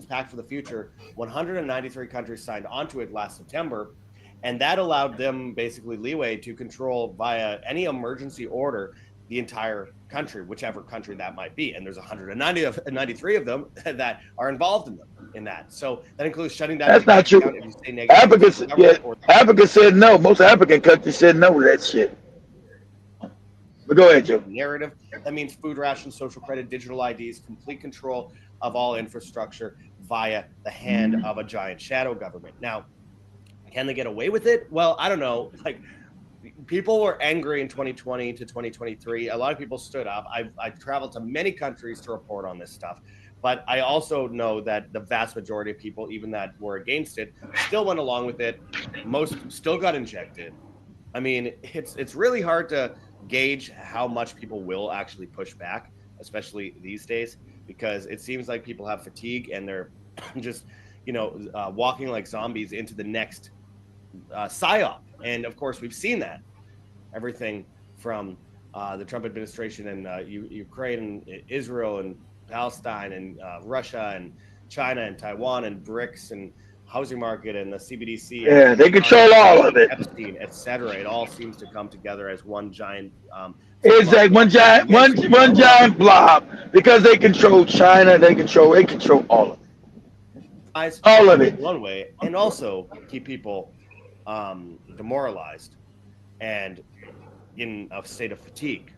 Pact for the Future, 193 countries signed onto it last September, and that allowed them basically leeway to control via any emergency order the entire country, whichever country that might be. And there's 193 of them that are involved in that. So that includes shutting down. That's not true. Africa said no. Most African countries said no to that shit. But go ahead, Joe. Narrative. That means food rations, social credit, digital IDs, complete control of all infrastructure via the hand of a giant shadow government. Now, can they get away with it? Well, I don't know. Like, people were angry in 2020 to 2023. A lot of people stood up. I've traveled to many countries to report on this stuff. But I also know that the vast majority of people, even that were against it, still went along with it. Most still got injected. I mean, it's really hard to gauge how much people will actually push back, especially these days, because it seems like people have fatigue and they're just, walking like zombies into the next psyop. And of course, we've seen that. Everything from the Trump administration and Ukraine and Israel and Palestine and Russia and China and Taiwan and BRICS and housing market and the CBDC. Yeah, they control all of it. Epstein, et cetera. It all seems to come together as one giant. It's like one giant blob, because they control China. They control all of it. All of it. One way, and also keep people demoralized and in a state of fatigue.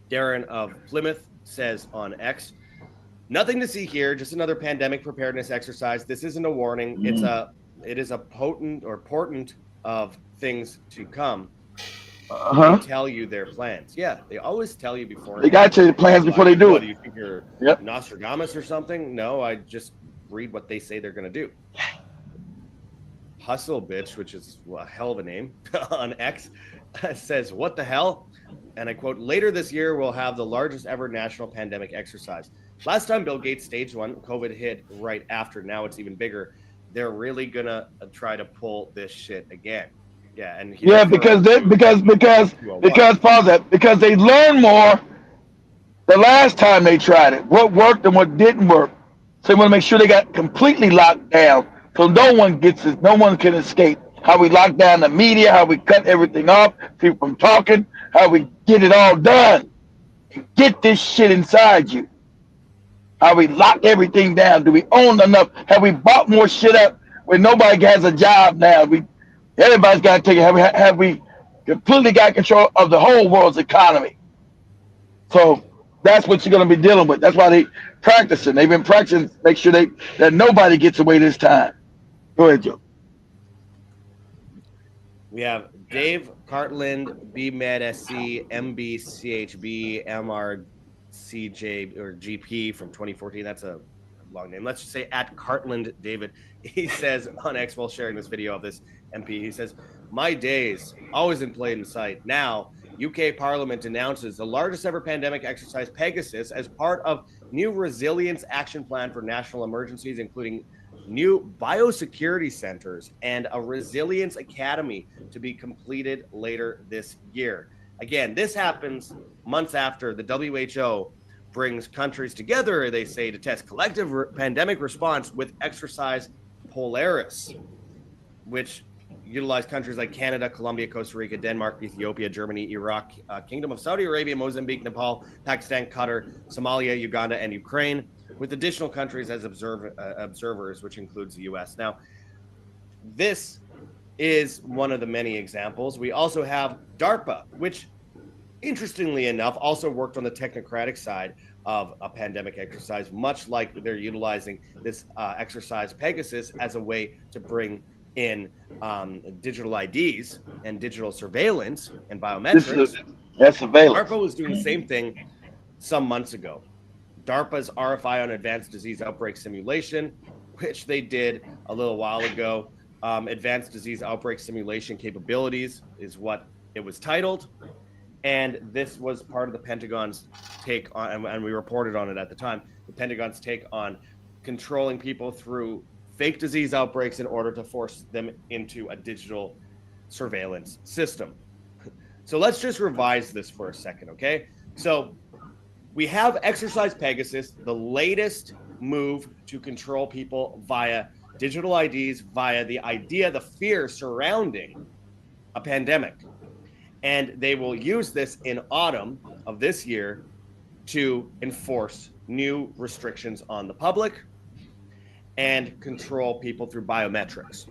Darren of Plymouth says on X, "Nothing to see here, just another pandemic preparedness exercise. This isn't a warning. It is a portent of things to come." They tell you their plans. Yeah, they always tell you before. They got to the plans before they do it. Do you think you're Nostradamus or something? No, I just read what they say they're going to do. Hustle Bitch, which is a hell of a name on X, says, "What the hell?" And I quote, "Later this year, we'll have the largest ever national pandemic exercise. Last time Bill Gates staged one, COVID hit right after. Now it's even bigger. They're really going to try to pull this shit again." Yeah, and because they learned more the last time they tried it. What worked and what didn't work. So they want to make sure they got completely locked down, so no one can escape. How we lock down the media, how we cut everything off, people from talking, how we get it all done. Get this shit inside you. How we lock everything down. Do we own enough? Have we bought more shit up where nobody has a job now? Everybody's got to take it. Have we completely got control of the whole world's economy? So that's what you're going to be dealing with. That's why they practicing. They've been practicing to make sure that nobody gets away this time. Go ahead, Joe. We have Dave Cartland, BMedSC, MBCHB, MRCJ or GP from 2014. That's a long name. Let's just say at Cartland David. He says on X while sharing this video of this MP, he says, "My days always in plain sight. Now, UK Parliament announces the largest ever pandemic exercise, Pegasus, as part of new resilience action plan for national emergencies, including new biosecurity centers and a resilience academy to be completed later this year." Again, this happens months after the WHO brings countries together, they say, to test collective pandemic response with Exercise Polaris, which utilized countries like Canada, Colombia, Costa Rica, Denmark, Ethiopia, Germany, Iraq, Kingdom of Saudi Arabia, Mozambique, Nepal, Pakistan, Qatar, Somalia, Uganda, and Ukraine, with additional countries as observers, which includes the U.S. Now, this is one of the many examples. We also have DARPA, which, interestingly enough, also worked on the technocratic side of a pandemic exercise, much like they're utilizing this exercise Pegasus as a way to bring in digital IDs and digital surveillance and biometrics. That's surveillance. DARPA was doing the same thing some months ago. DARPA's RFI on advanced disease outbreak simulation, which they did a little while ago. Advanced disease outbreak simulation capabilities is what it was titled. And this was part of the Pentagon's take on, and we reported on it at the time, the Pentagon's take on controlling people through fake disease outbreaks in order to force them into a digital surveillance system. So let's just revise this for a second, okay? So we have Exercise Pegasus, the latest move to control people via digital IDs, via the fear surrounding a pandemic. And they will use this in autumn of this year to enforce new restrictions on the public and control people through biometrics.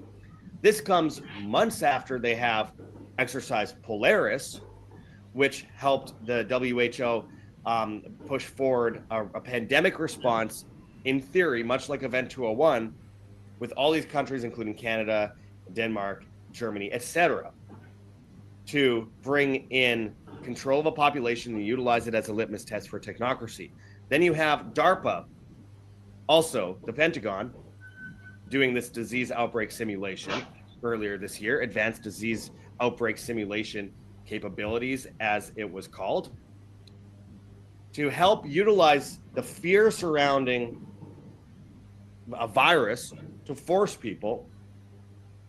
This comes months after they have Exercise Polaris, which helped the WHO push forward a pandemic response, in theory, much like Event 201, with all these countries, including Canada, Denmark, Germany, etc., to bring in control of a population and utilize it as a litmus test for technocracy. Then you have DARPA, also the Pentagon, doing this disease outbreak simulation earlier this year, advanced disease outbreak simulation capabilities, as it was called, to help utilize the fear surrounding a virus to force people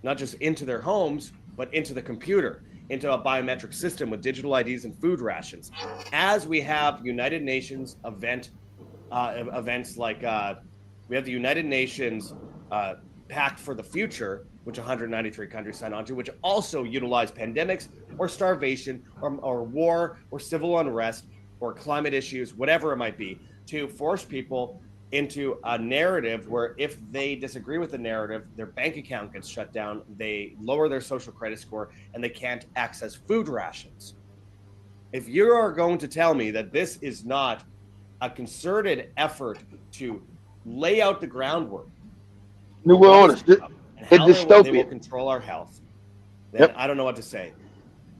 not just into their homes, but into the computer, into a biometric system with digital IDs and food rations. As we have United Nations events like we have the United Nations Pact for the Future, which 193 countries signed on to, which also utilize pandemics or starvation or war or civil unrest or climate issues, whatever it might be, to force people into a narrative where if they disagree with the narrative, their bank account gets shut down, they lower their social credit score, and they can't access food rations. If you are going to tell me that this is not a concerted effort to lay out the groundwork, New World Order, and it's how they will dystopian. control our health, then I don't know what to say.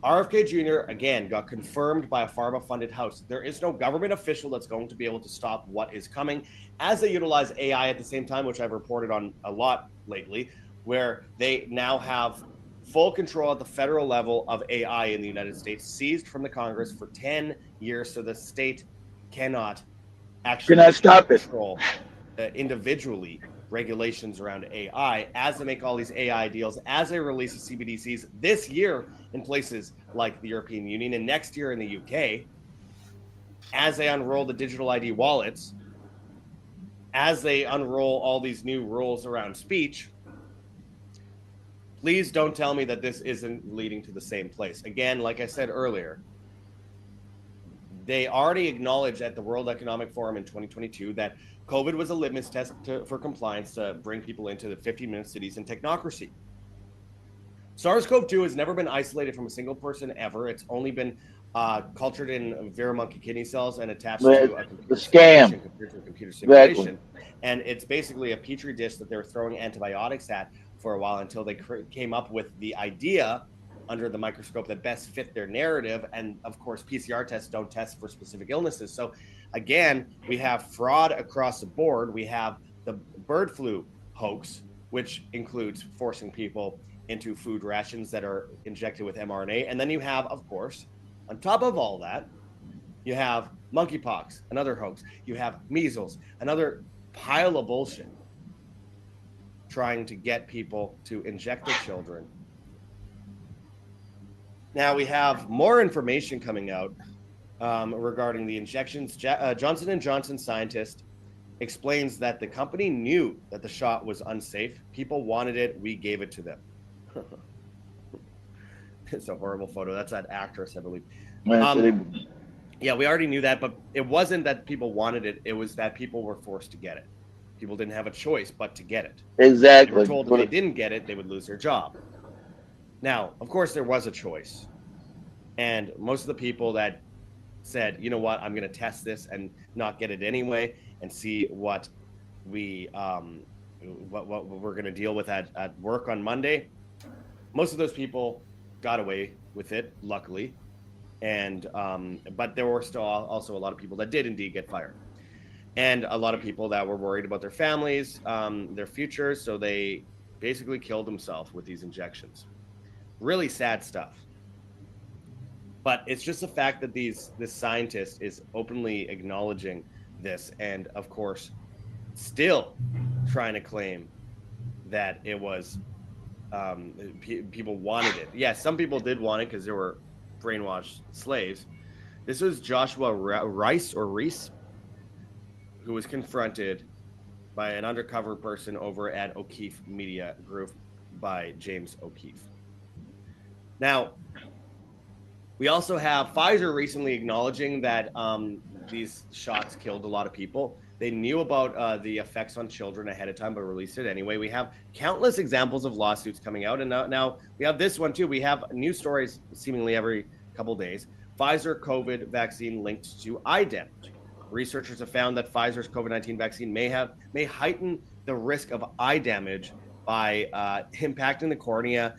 RFK Jr., again, got confirmed by a pharma-funded house. There is no government official that's going to be able to stop what is coming, as they utilize AI at the same time, which I've reported on a lot lately, where they now have full control at the federal level of AI in the United States, seized from the Congress for 10 years, so the state cannot actually stop it. control individually regulations around AI, as they make all these AI deals, as they release the CBDCs this year in places like the European Union and next year in the UK, as they unroll the digital ID wallets, as they unroll all these new rules around speech. Please don't tell me that this isn't leading to the same place. Again, like I said earlier, they already acknowledged at the World Economic Forum in 2022 that COVID was a litmus test for compliance to bring people into the 15-minute cities and technocracy. SARS-CoV-2 has never been isolated from a single person ever. It's only been cultured in monkey kidney cells and attached to a computer scam. compared to a computer simulation. Exactly. And it's basically a petri dish that they were throwing antibiotics at for a while until they came up with the idea under the microscope that best fit their narrative. And of course, PCR tests don't test for specific illnesses. So again, we have fraud across the board. We have the bird flu hoax, which includes forcing people into food rations that are injected with mRNA. And then you have, of course, on top of all that, you have monkeypox, another hoax. You have measles, another pile of bullshit, trying to get people to inject their children. Now we have more information coming out regarding the injections. Johnson & Johnson scientist explains that the company knew that the shot was unsafe. People wanted it. We gave it to them. It's a horrible photo. That's that actress, I believe. Yeah, we already knew that, but it wasn't that people wanted it. It was that people were forced to get it. People didn't have a choice but to get it. Exactly. They were told if they didn't get it, they would lose their job. Now, of course, there was a choice. And most of the people that said, you know what, I'm going to test this and not get it anyway and see what we what we're going to deal with at work on Monday. Most of those people got away with it, luckily. And but there were still also a lot of people that did indeed get fired. And a lot of people that were worried about their families, their futures, so they basically killed themselves with these injections. Really sad stuff. But it's just the fact that this scientist is openly acknowledging this, and of course, still trying to claim that it was people wanted it. Yeah, some people did want it because there were brainwashed slaves. This was Joshua Reese, who was confronted by an undercover person over at O'Keefe Media Group by James O'Keefe. Now, we also have Pfizer recently acknowledging that these shots killed a lot of people. They knew about the effects on children ahead of time, but released it anyway. We have countless examples of lawsuits coming out. And now we have this one too. We have news stories seemingly every couple days. Pfizer COVID vaccine linked to eye damage. Researchers have found that Pfizer's COVID-19 vaccine may heighten the risk of eye damage by impacting the cornea,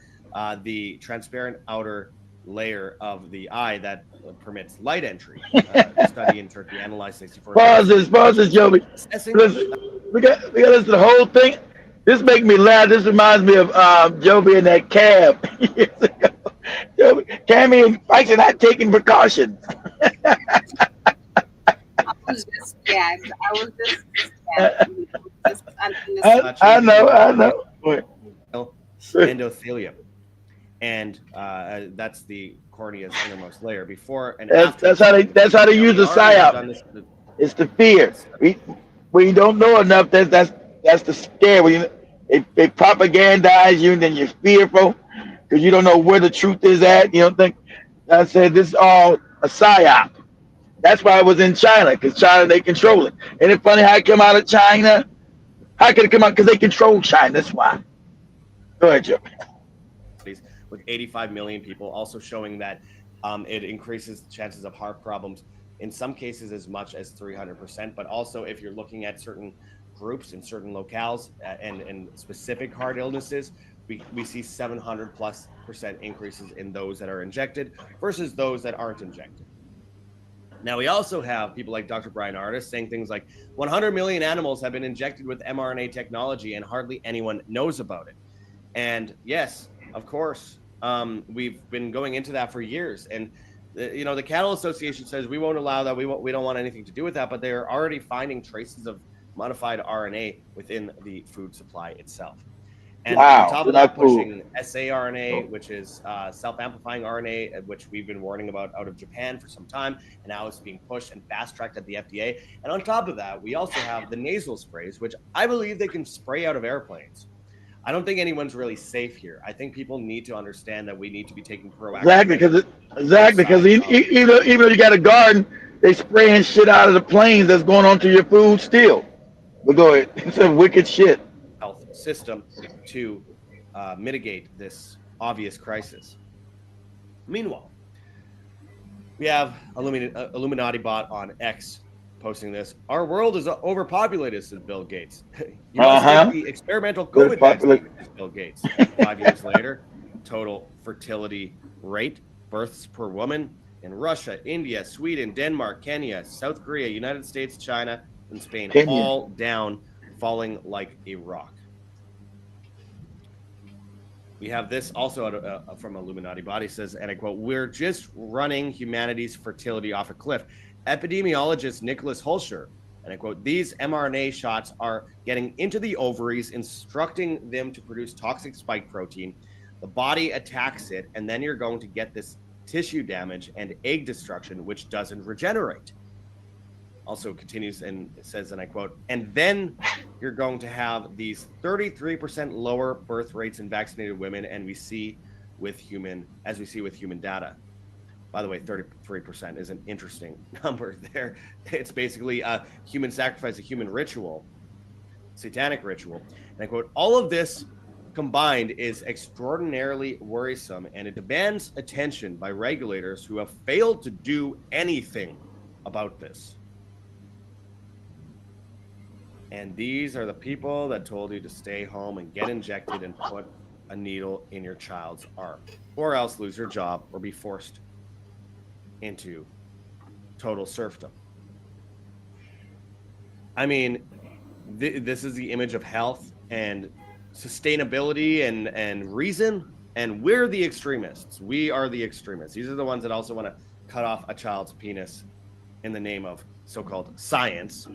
the transparent outer layer of the eye that permits light entry. A study in Turkey analyzed 64. Pause this, Joby. Listen, we got to listen to the whole thing. This makes me laugh. This reminds me of Joby in that cab years ago. Joby, Cammy and Spikes are not taking precautions. I was just gagged. I know. Endothelium. And that's the cornea's innermost layer. Before and that's how they use the psyop. It's the fear. When you don't know enough, that's the scare. When they propagandize you, and then you're fearful because you don't know where the truth is at. You don't think. I said this is all a psyop. That's why it was in China, because China, they control it. Ain't it funny how it came out of China? How could it come out? Because they control China. That's why. Go ahead, Joe. With 85 million people, also showing that it increases the chances of heart problems, in some cases as much as 300%. But also, if you're looking at certain groups in certain locales and specific heart illnesses, we see 700+% increases in those that are injected versus those that aren't injected. Now, we also have people like Dr. Brian Ardis saying things like 100 million animals have been injected with mRNA technology and hardly anyone knows about it. And yes, of course, we've been going into that for years. And, the Cattle Association says we won't allow that. We don't want anything to do with that. But they're already finding traces of modified RNA within the food supply itself. And on top of that, pushing saRNA, which is self-amplifying RNA, which we've been warning about out of Japan for some time, and now it's being pushed and fast-tracked at the FDA. And on top of that, we also have the nasal sprays, which I believe they can spray out of airplanes. I don't think anyone's really safe here. I think people need to understand that we need to be taking proactive. Exactly, because even though you got a garden, they spraying shit out of the planes that's going onto your food still. But go ahead, it's some wicked shit. Health system to mitigate this obvious crisis. Meanwhile, we have Illuminati bot on X posting this. Our world is overpopulated, says Bill Gates. You must take the experimental COVID vaccine, says Bill Gates. 5 years later, total fertility rate, births per woman in Russia, India, Sweden, Denmark, Kenya, South Korea, United States, China, and Spain, all down, falling like a rock. We have this also from Illuminati Body says, and I quote, "We're just running humanity's fertility off a cliff." Epidemiologist Nicholas Hulscher, and I quote, "These mRNA shots are getting into the ovaries, instructing them to produce toxic spike protein. The body attacks it, and then you're going to get this tissue damage and egg destruction, which doesn't regenerate." Also continues and says, and I quote, "And then you're going to have these 33% lower birth rates in vaccinated women, and we see with human data." By the way, 33% is an interesting number there. It's basically a human sacrifice, a human ritual, satanic ritual. And I quote, "All of this combined is extraordinarily worrisome, and it demands attention by regulators who have failed to do anything about this." And these are the people that told you to stay home and get injected and put a needle in your child's arm, or else lose your job or be forced into total serfdom. I mean, this is the image of health and sustainability and reason, and we're the extremists. We are the extremists. These are the ones that also want to cut off a child's penis in the name of so-called science,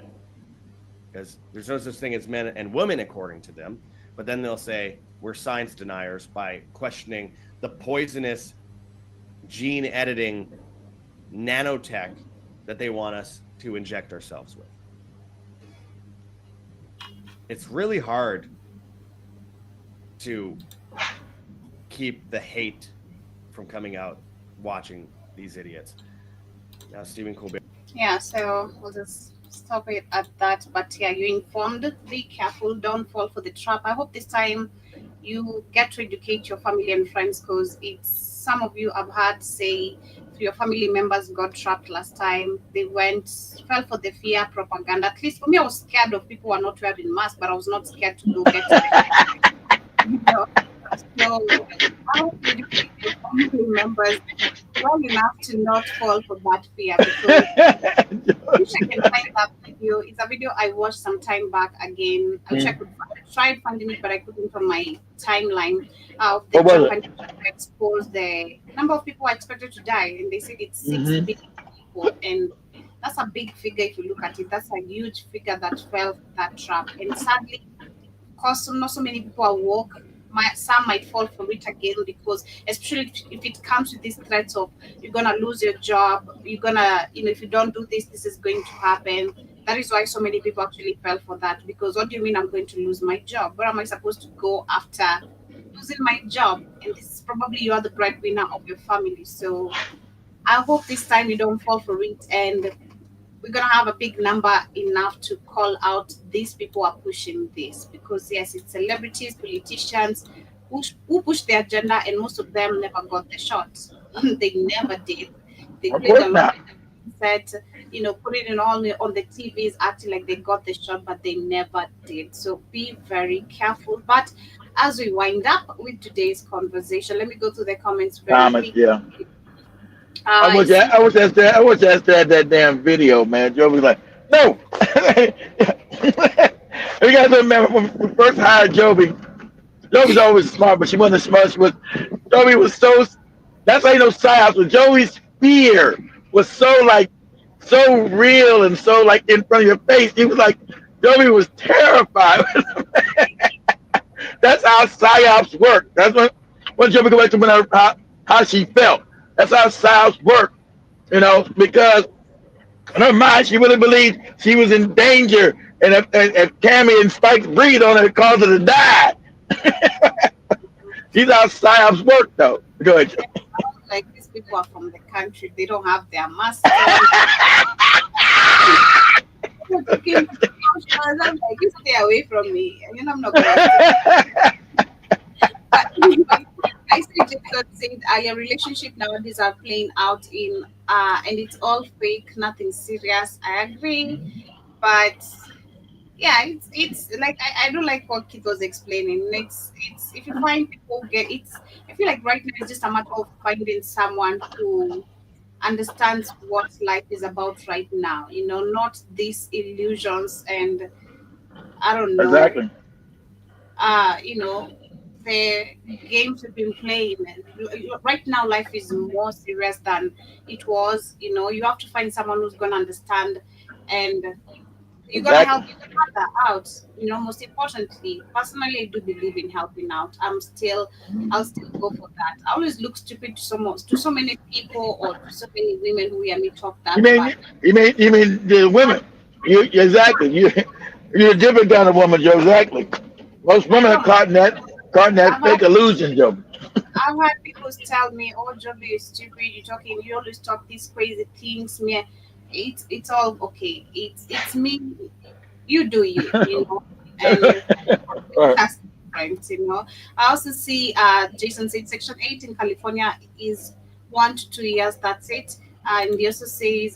because there's no such thing as men and women according to them. But then they'll say we're science deniers by questioning the poisonous gene editing nanotech that they want us to inject ourselves with. It's really hard to keep the hate from coming out watching these idiots. Now, Stephen Colbert. Yeah, so we'll just stop it at that. But yeah, you informed. Be careful. Don't fall for the trap. I hope this time you get to educate your family and friends, because it's some of you have had say your family members got trapped last time. They fell for the fear propaganda. At least for me, I was scared of people who are not wearing masks, but I was not scared to go get it. You know? So I hope you educate your family members well enough to not fall for that fear. Because I wish I can find that video. It's a video I watched some time back again. I wish I could tried finding it, but I couldn't on my timeline. They expose the number of people I expected to die, and they said it's 6 billion people, and that's a big figure if you look at it. That's a huge figure that fell for that trap, and sadly, because not so many people are woke, some might fall for it again, because especially if it comes with these threats of you're gonna lose your job, you're gonna, if you don't do this, this is going to happen. That is why so many people actually fell for that, because what do you mean I'm going to lose my job? Where am I supposed to go after losing my job? And this is probably you are the breadwinner of your family. So I hope this time you don't fall for it, and we're gonna have a big number enough to call out these people who are pushing this, because yes, it's celebrities, politicians who push the agenda, and most of them never got the shot. They never did. They played a lot said, put it on the TVs, acting like they got the shot, but they never did. So be very careful. But as we wind up with today's conversation, let me go to the comments very quickly. Yeah. I wish that damn video, man. Joe was like, no. You guys remember when we first hired Joby? Joby's always smart, but she wasn't smart. Joby was so. That's why you know psyops. But Joby's fear was so real and so in front of your face. He was like, Joby was terrified. That's how psyops work. That's when Joby go back to how she felt. That's how psyops work, because in her mind, she really believed she was in danger. And if Cammy and Spike breathe on her, it caused her to die. These are psyops work, though. Go ahead, Joe. Like these people are from the country. They don't have their masks. I'm like, you stay away from me. I'm not going to. But I see Jacob said your relationship nowadays are playing out and it's all fake, nothing serious. I agree, but yeah, it's like I don't like what Kit was explaining. It's if you find people I feel like right now it's just a matter of finding someone who understands what life is about right now. Not these illusions and I don't know. Exactly. The games we've been playing. Right now, life is more serious than it was. You have to find someone who's going to understand, and you're going to help each other out. Most importantly, personally, I do believe in helping out. I'll still go for that. I always look stupid to so many people or to so many women who hear me talk that. You mean the women? Exactly. You're a different kind of woman, Joe. Exactly. Most women are caught in that fake illusion, Joe. I've had people tell me, "Oh, Joby, you're stupid. You always talk these crazy things." Me, it's all okay. It's me. You do you, and that's different, I also see Jason said Section 8 in California is 1 to 2 years. That's it. And he also says,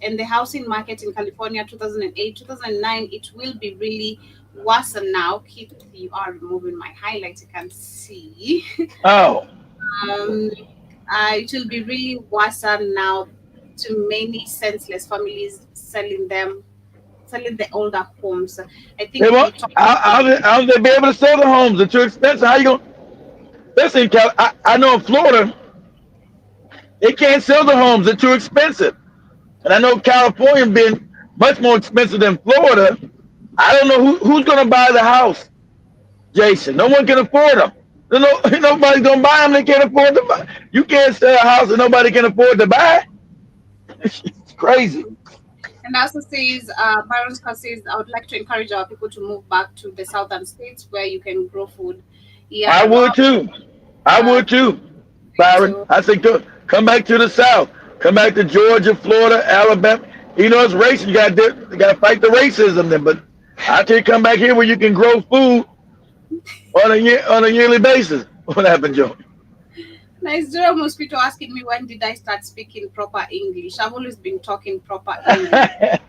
in the housing market in California, 2008, 2009, it will be really worse now. You are removing my highlights. You can see. Oh. It will be really worse now to many senseless families selling the older homes. I think. How they be able to sell the homes? They're too expensive. How you going? Listen, I know in Florida, they can't sell the homes. They're too expensive. And I know California being much more expensive than Florida. I don't know who's going to buy the house, Jason. No one can afford them. Nobody's gonna buy them. They can't afford to buy. You can't sell a house that nobody can afford to buy. It's crazy. And also says, Byron Scott says, I would like to encourage our people to move back to the southern states where you can grow food. Yeah, I would too. I would too, Byron. I think come back to the South. Come back to Georgia, Florida, Alabama. You know, it's racist. You got to fight the racism then. But I tell you, come back here where you can grow food on a yearly basis. What happened, Joe? Nice. There are mosquito asking me when did I start speaking proper English. I've always been talking proper English.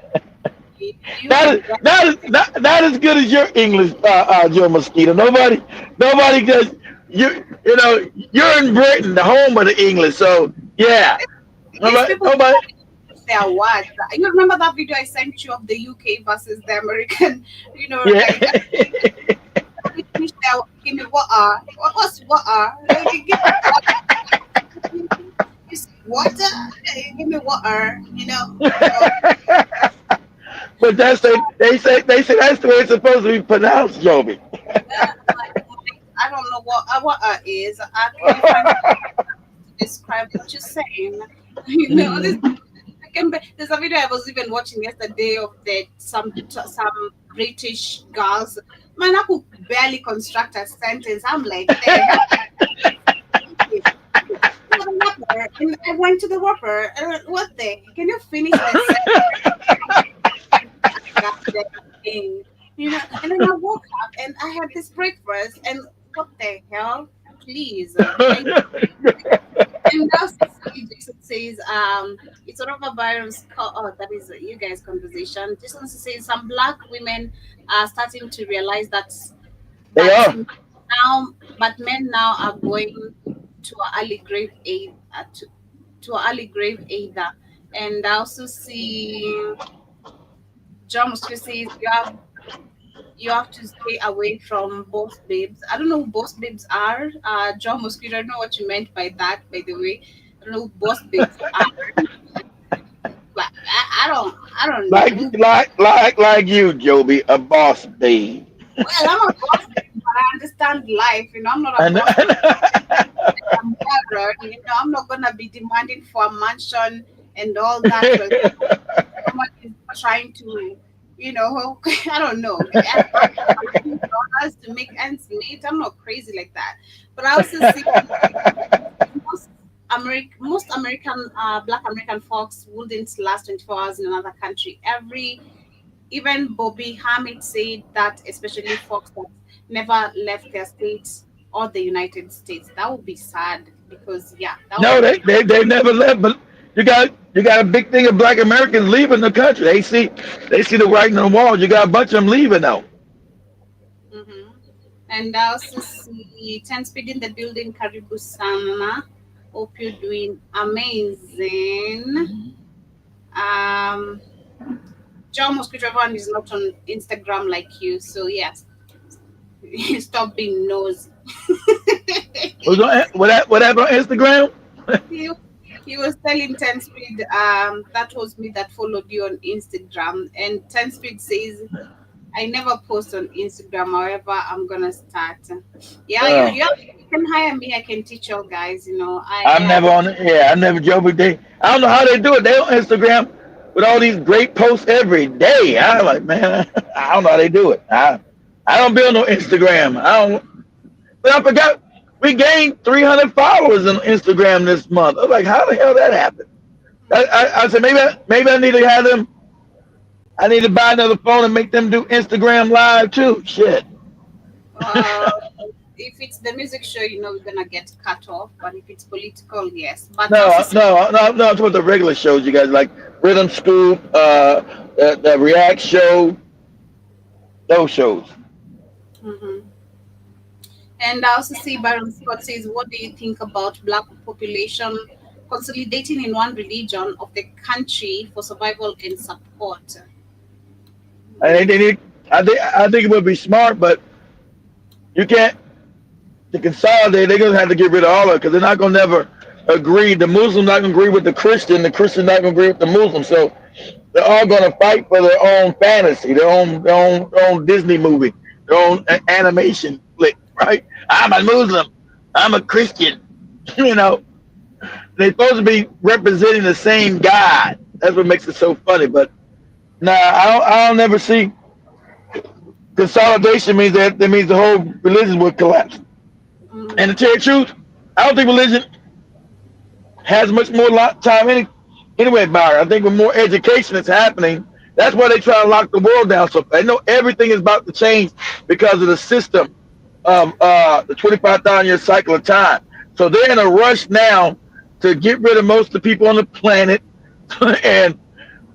Not as good as your English, Joe Mosquito. Nobody does. You're in Britain, the home of the English. So yeah, nobody. Their words. You remember that video I sent you of the UK versus the American? Yeah. Like, give me water. What's water? Water? Give me water. But they say that's the way it's supposed to be pronounced, Joby. I don't know what water is. I can't find to describe what you're saying. There's a video I was even watching yesterday of some British girls. Man, I could barely construct a sentence. I'm like, hey, and I went to the whopper. What the? Can you finish that sentence? And then I woke up and I had this breakfast. And what the hell? Please. And that's Jason says, it's sort of a Byron Scott. Oh, that is you guys' conversation. Jason says some Black women are starting to realize that they are now, but men now are going to an early grave age, to an early grave either. And I also see John Mosquito says you have to stay away from boss babes. I don't know who boss babes are. John Mosquito, I don't know what you meant by that, by the way. I don't know who boss babes are. But I don't know. Like you, Joby, a boss babe. Well, I'm a boss babe, but I understand life. I'm not a boss babe. I'm married. I'm not gonna be demanding for a mansion and all that. Someone is trying to, I don't know. To make ends meet. I'm not crazy like that. But I also see most American Black American folks wouldn't last 24 hours in another country. Even Bobby Hamid said that, especially folks that never left their states or the United States. That would be sad because they never left. But you got a big thing of Black Americans leaving the country. They see the writing on the wall. You got a bunch of them leaving now. Mm-hmm. And I also see 10 Speed in the building, Karibu Sana. Hope you're doing amazing. John Mosquito, everyone is not on Instagram like you, so yes. Stop being nosy. What happened on Instagram? He was telling 10 Speed, that was me that followed you on Instagram. And 10 Speed says, I never post on Instagram, however, I'm gonna start. You can hire me, I can teach you guys, I'm never on it. Yeah, I never joke with they. I don't know how they do it. They on Instagram with all these great posts every day. I'm like, man, I don't know how they do it. I don't build no Instagram. But I forgot we gained 300 followers on Instagram this month. I was like, how the hell that happened? I said maybe I need to have them. I need to buy another phone and make them do Instagram live too. Shit. If it's the music show, we're gonna get cut off. But if it's political, yes. But no. It's what the regular shows you guys like. Rhythm Scoop, the React show, those shows. Mm-hmm. And I also see Byron Scott says, what do you think about Black population consolidating in one religion of the country for survival and support? I think it would be smart, but you can't. To consolidate, they're gonna have to get rid of all of it because they're not gonna never agree. The Muslim not gonna agree with the Christian not gonna agree with the Muslim. So they're all gonna fight for their own fantasy, their own Disney movie, their own animation flick, right? I'm a Muslim. I'm a Christian. You know, they're supposed to be representing the same God. That's what makes it so funny. But nah, I don't never see consolidation means that means the whole religion will collapse. And to tell you the truth, I don't think religion has much more time anyway, Byron. I think with more education that's happening, that's why they try to lock the world down. So they know everything is about to change because of the system of the 25,000-year cycle of time. So they're in a rush now to get rid of most of the people on the planet, and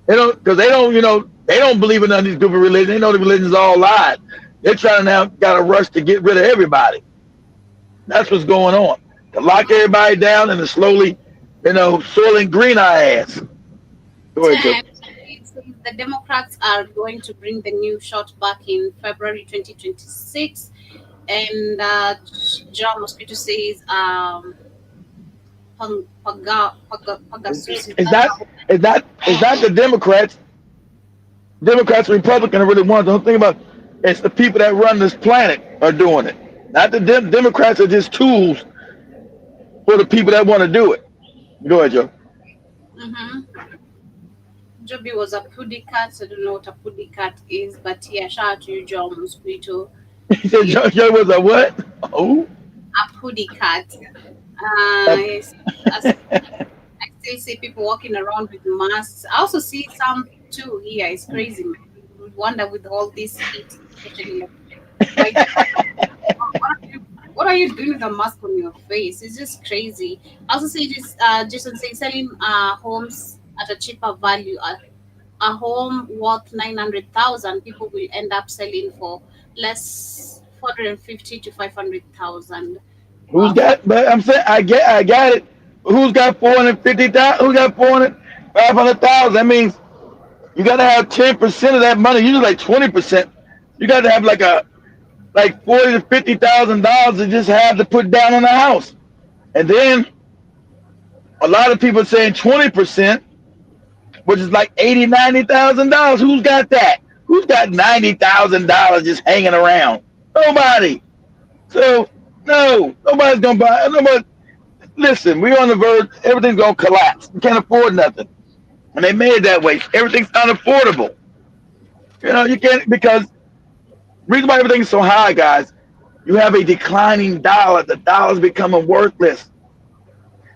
because they don't believe in none of these stupid religions. They know the religion's all lies. They're trying to now got a rush to get rid of everybody. That's what's going on. To lock everybody down and to slowly, soiling green our ass. Go ahead, the Democrats are going to bring the new shot back in February 2026, and John Mosquito says is that the Democrats? Democrats and Republicans are really ones. Don't think about it. It's the people that run this planet are doing it. Not the Democrats are just tools for the people that want to do it. Go ahead, Joe. Joby was a puddy cat. I don't know what a puddy cat is, but yeah, shout out to you, John Mosquito. He said Joe was a what? Oh, a puddy cat. I still see people walking around with masks. I also see some too here. It's crazy, man. We wonder with all this heat, especially what are you doing with a mask on your face? It's just crazy. I also see this Jason saying selling homes at a cheaper value. A home worth 900,000, people will end up selling for less, 450 to 500,000. Who's got? But I'm saying I got it. Who's got 450,000? Who got 500,000? That means you got to have 10% of that money. Usually like 20%. You got to have like $40,000 to $50,000 to just have to put down on the house. And then a lot of people are saying 20%, which is like $80,000, $90,000. Who's got that? Who's got $90,000 just hanging around? Nobody. So no, nobody's gonna buy. Nobody. Listen, we're on the verge. Everything's gonna collapse. We can't afford nothing, and they made it that way. Everything's unaffordable. You can't, because reason why everything's so high, guys. You have a declining dollar. The dollar's becoming worthless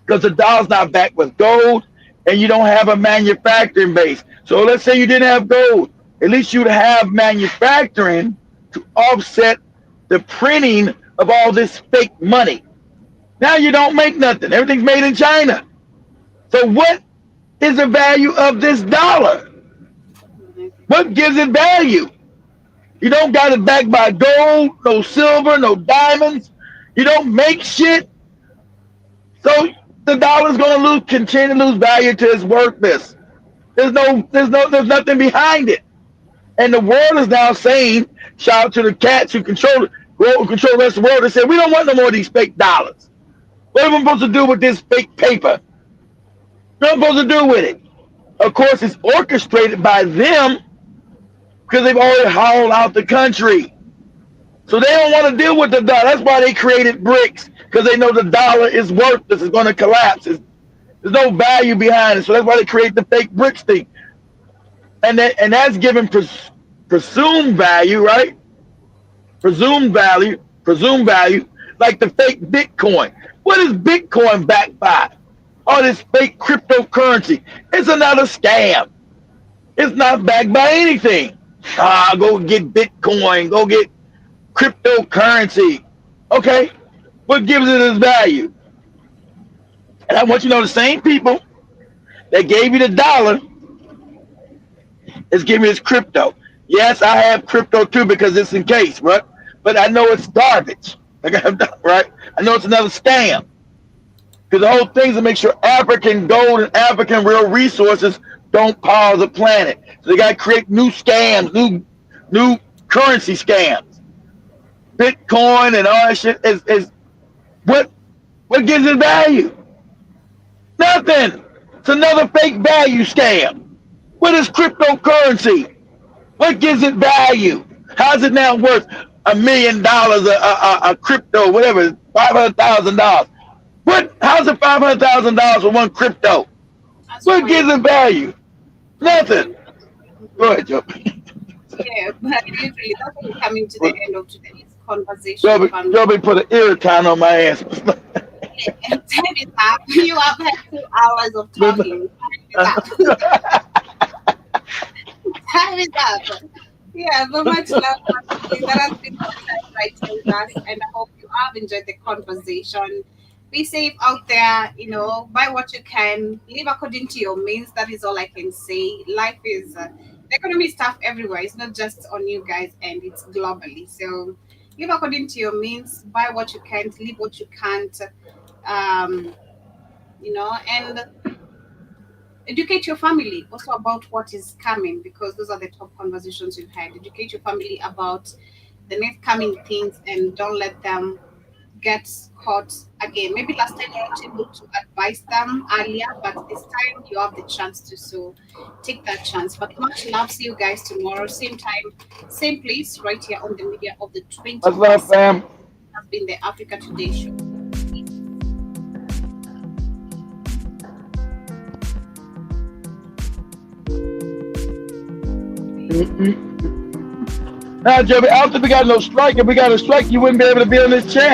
because the dollar's not backed with gold, and you don't have a manufacturing base. So let's say you didn't have gold. At least you'd have manufacturing to offset the printing of all this fake money. Now you don't make nothing. Everything's made in China. So what is the value of this dollar? What gives it value? You don't got it backed by gold, no silver, no diamonds. You don't make shit. So the dollar's gonna continue to lose value to its worthless. There's nothing behind it. And the world is now saying, shout out to the cats who control the rest of the world. They said, we don't want no more of these fake dollars. What are we supposed to do with this fake paper? What are we supposed to do with it? Of course, it's orchestrated by them because they've already hauled out the country. So they don't want to deal with the dollar. That's why they created BRICS, because they know the dollar is worthless. It's going to collapse. There's no value behind it. So that's why they create the fake BRICS thing. And that's given presumed value, right? Presumed value, like the fake Bitcoin. What is Bitcoin backed by? All this fake cryptocurrency. It's another scam. It's not backed by anything. Go get Bitcoin, go get cryptocurrency. Okay, what gives it its value? And I want you to know the same people that gave you the dollar is giving us crypto. Yes, I have crypto too because it's in case, right? But I know it's garbage, right? I know it's another scam. Because the whole thing is to make sure African gold and African real resources don't power the planet. So they got to create new scams, new currency scams. Bitcoin and all that shit is what gives it value? Nothing. It's another fake value scam. What is cryptocurrency? What gives it value? How's it now worth? $1 million a crypto, whatever, $500,000. How's it $500,000 for one crypto? What gives it value? Nothing. Go ahead, Joe. Yeah, but literally, that's what we're coming to the end of today's conversation. Joby put an irritant on my ass. Time is up. You have had 2 hours of talking. Time is up. Yeah, but much love. That has been right with us, and I hope you have enjoyed the conversation. Be safe out there, buy what you can, live according to your means. That is all I can say. Life is, the economy is tough everywhere. It's not just on you guys, and it's globally. So live according to your means, buy what you can, live what you can't, and educate your family also about what is coming, because those are the top conversations we've had. Educate your family about the next coming things, and don't let them get caught again. Maybe last time you were not able to advise them earlier, but this time you have the chance to, so take that chance. But much love. See you guys tomorrow, same time, same place, right here on the media of the 20th. What's up, fam? Has been the Africa Today show. Now, Joby, after we got no strike, if we got a strike, you wouldn't be able to be on this channel.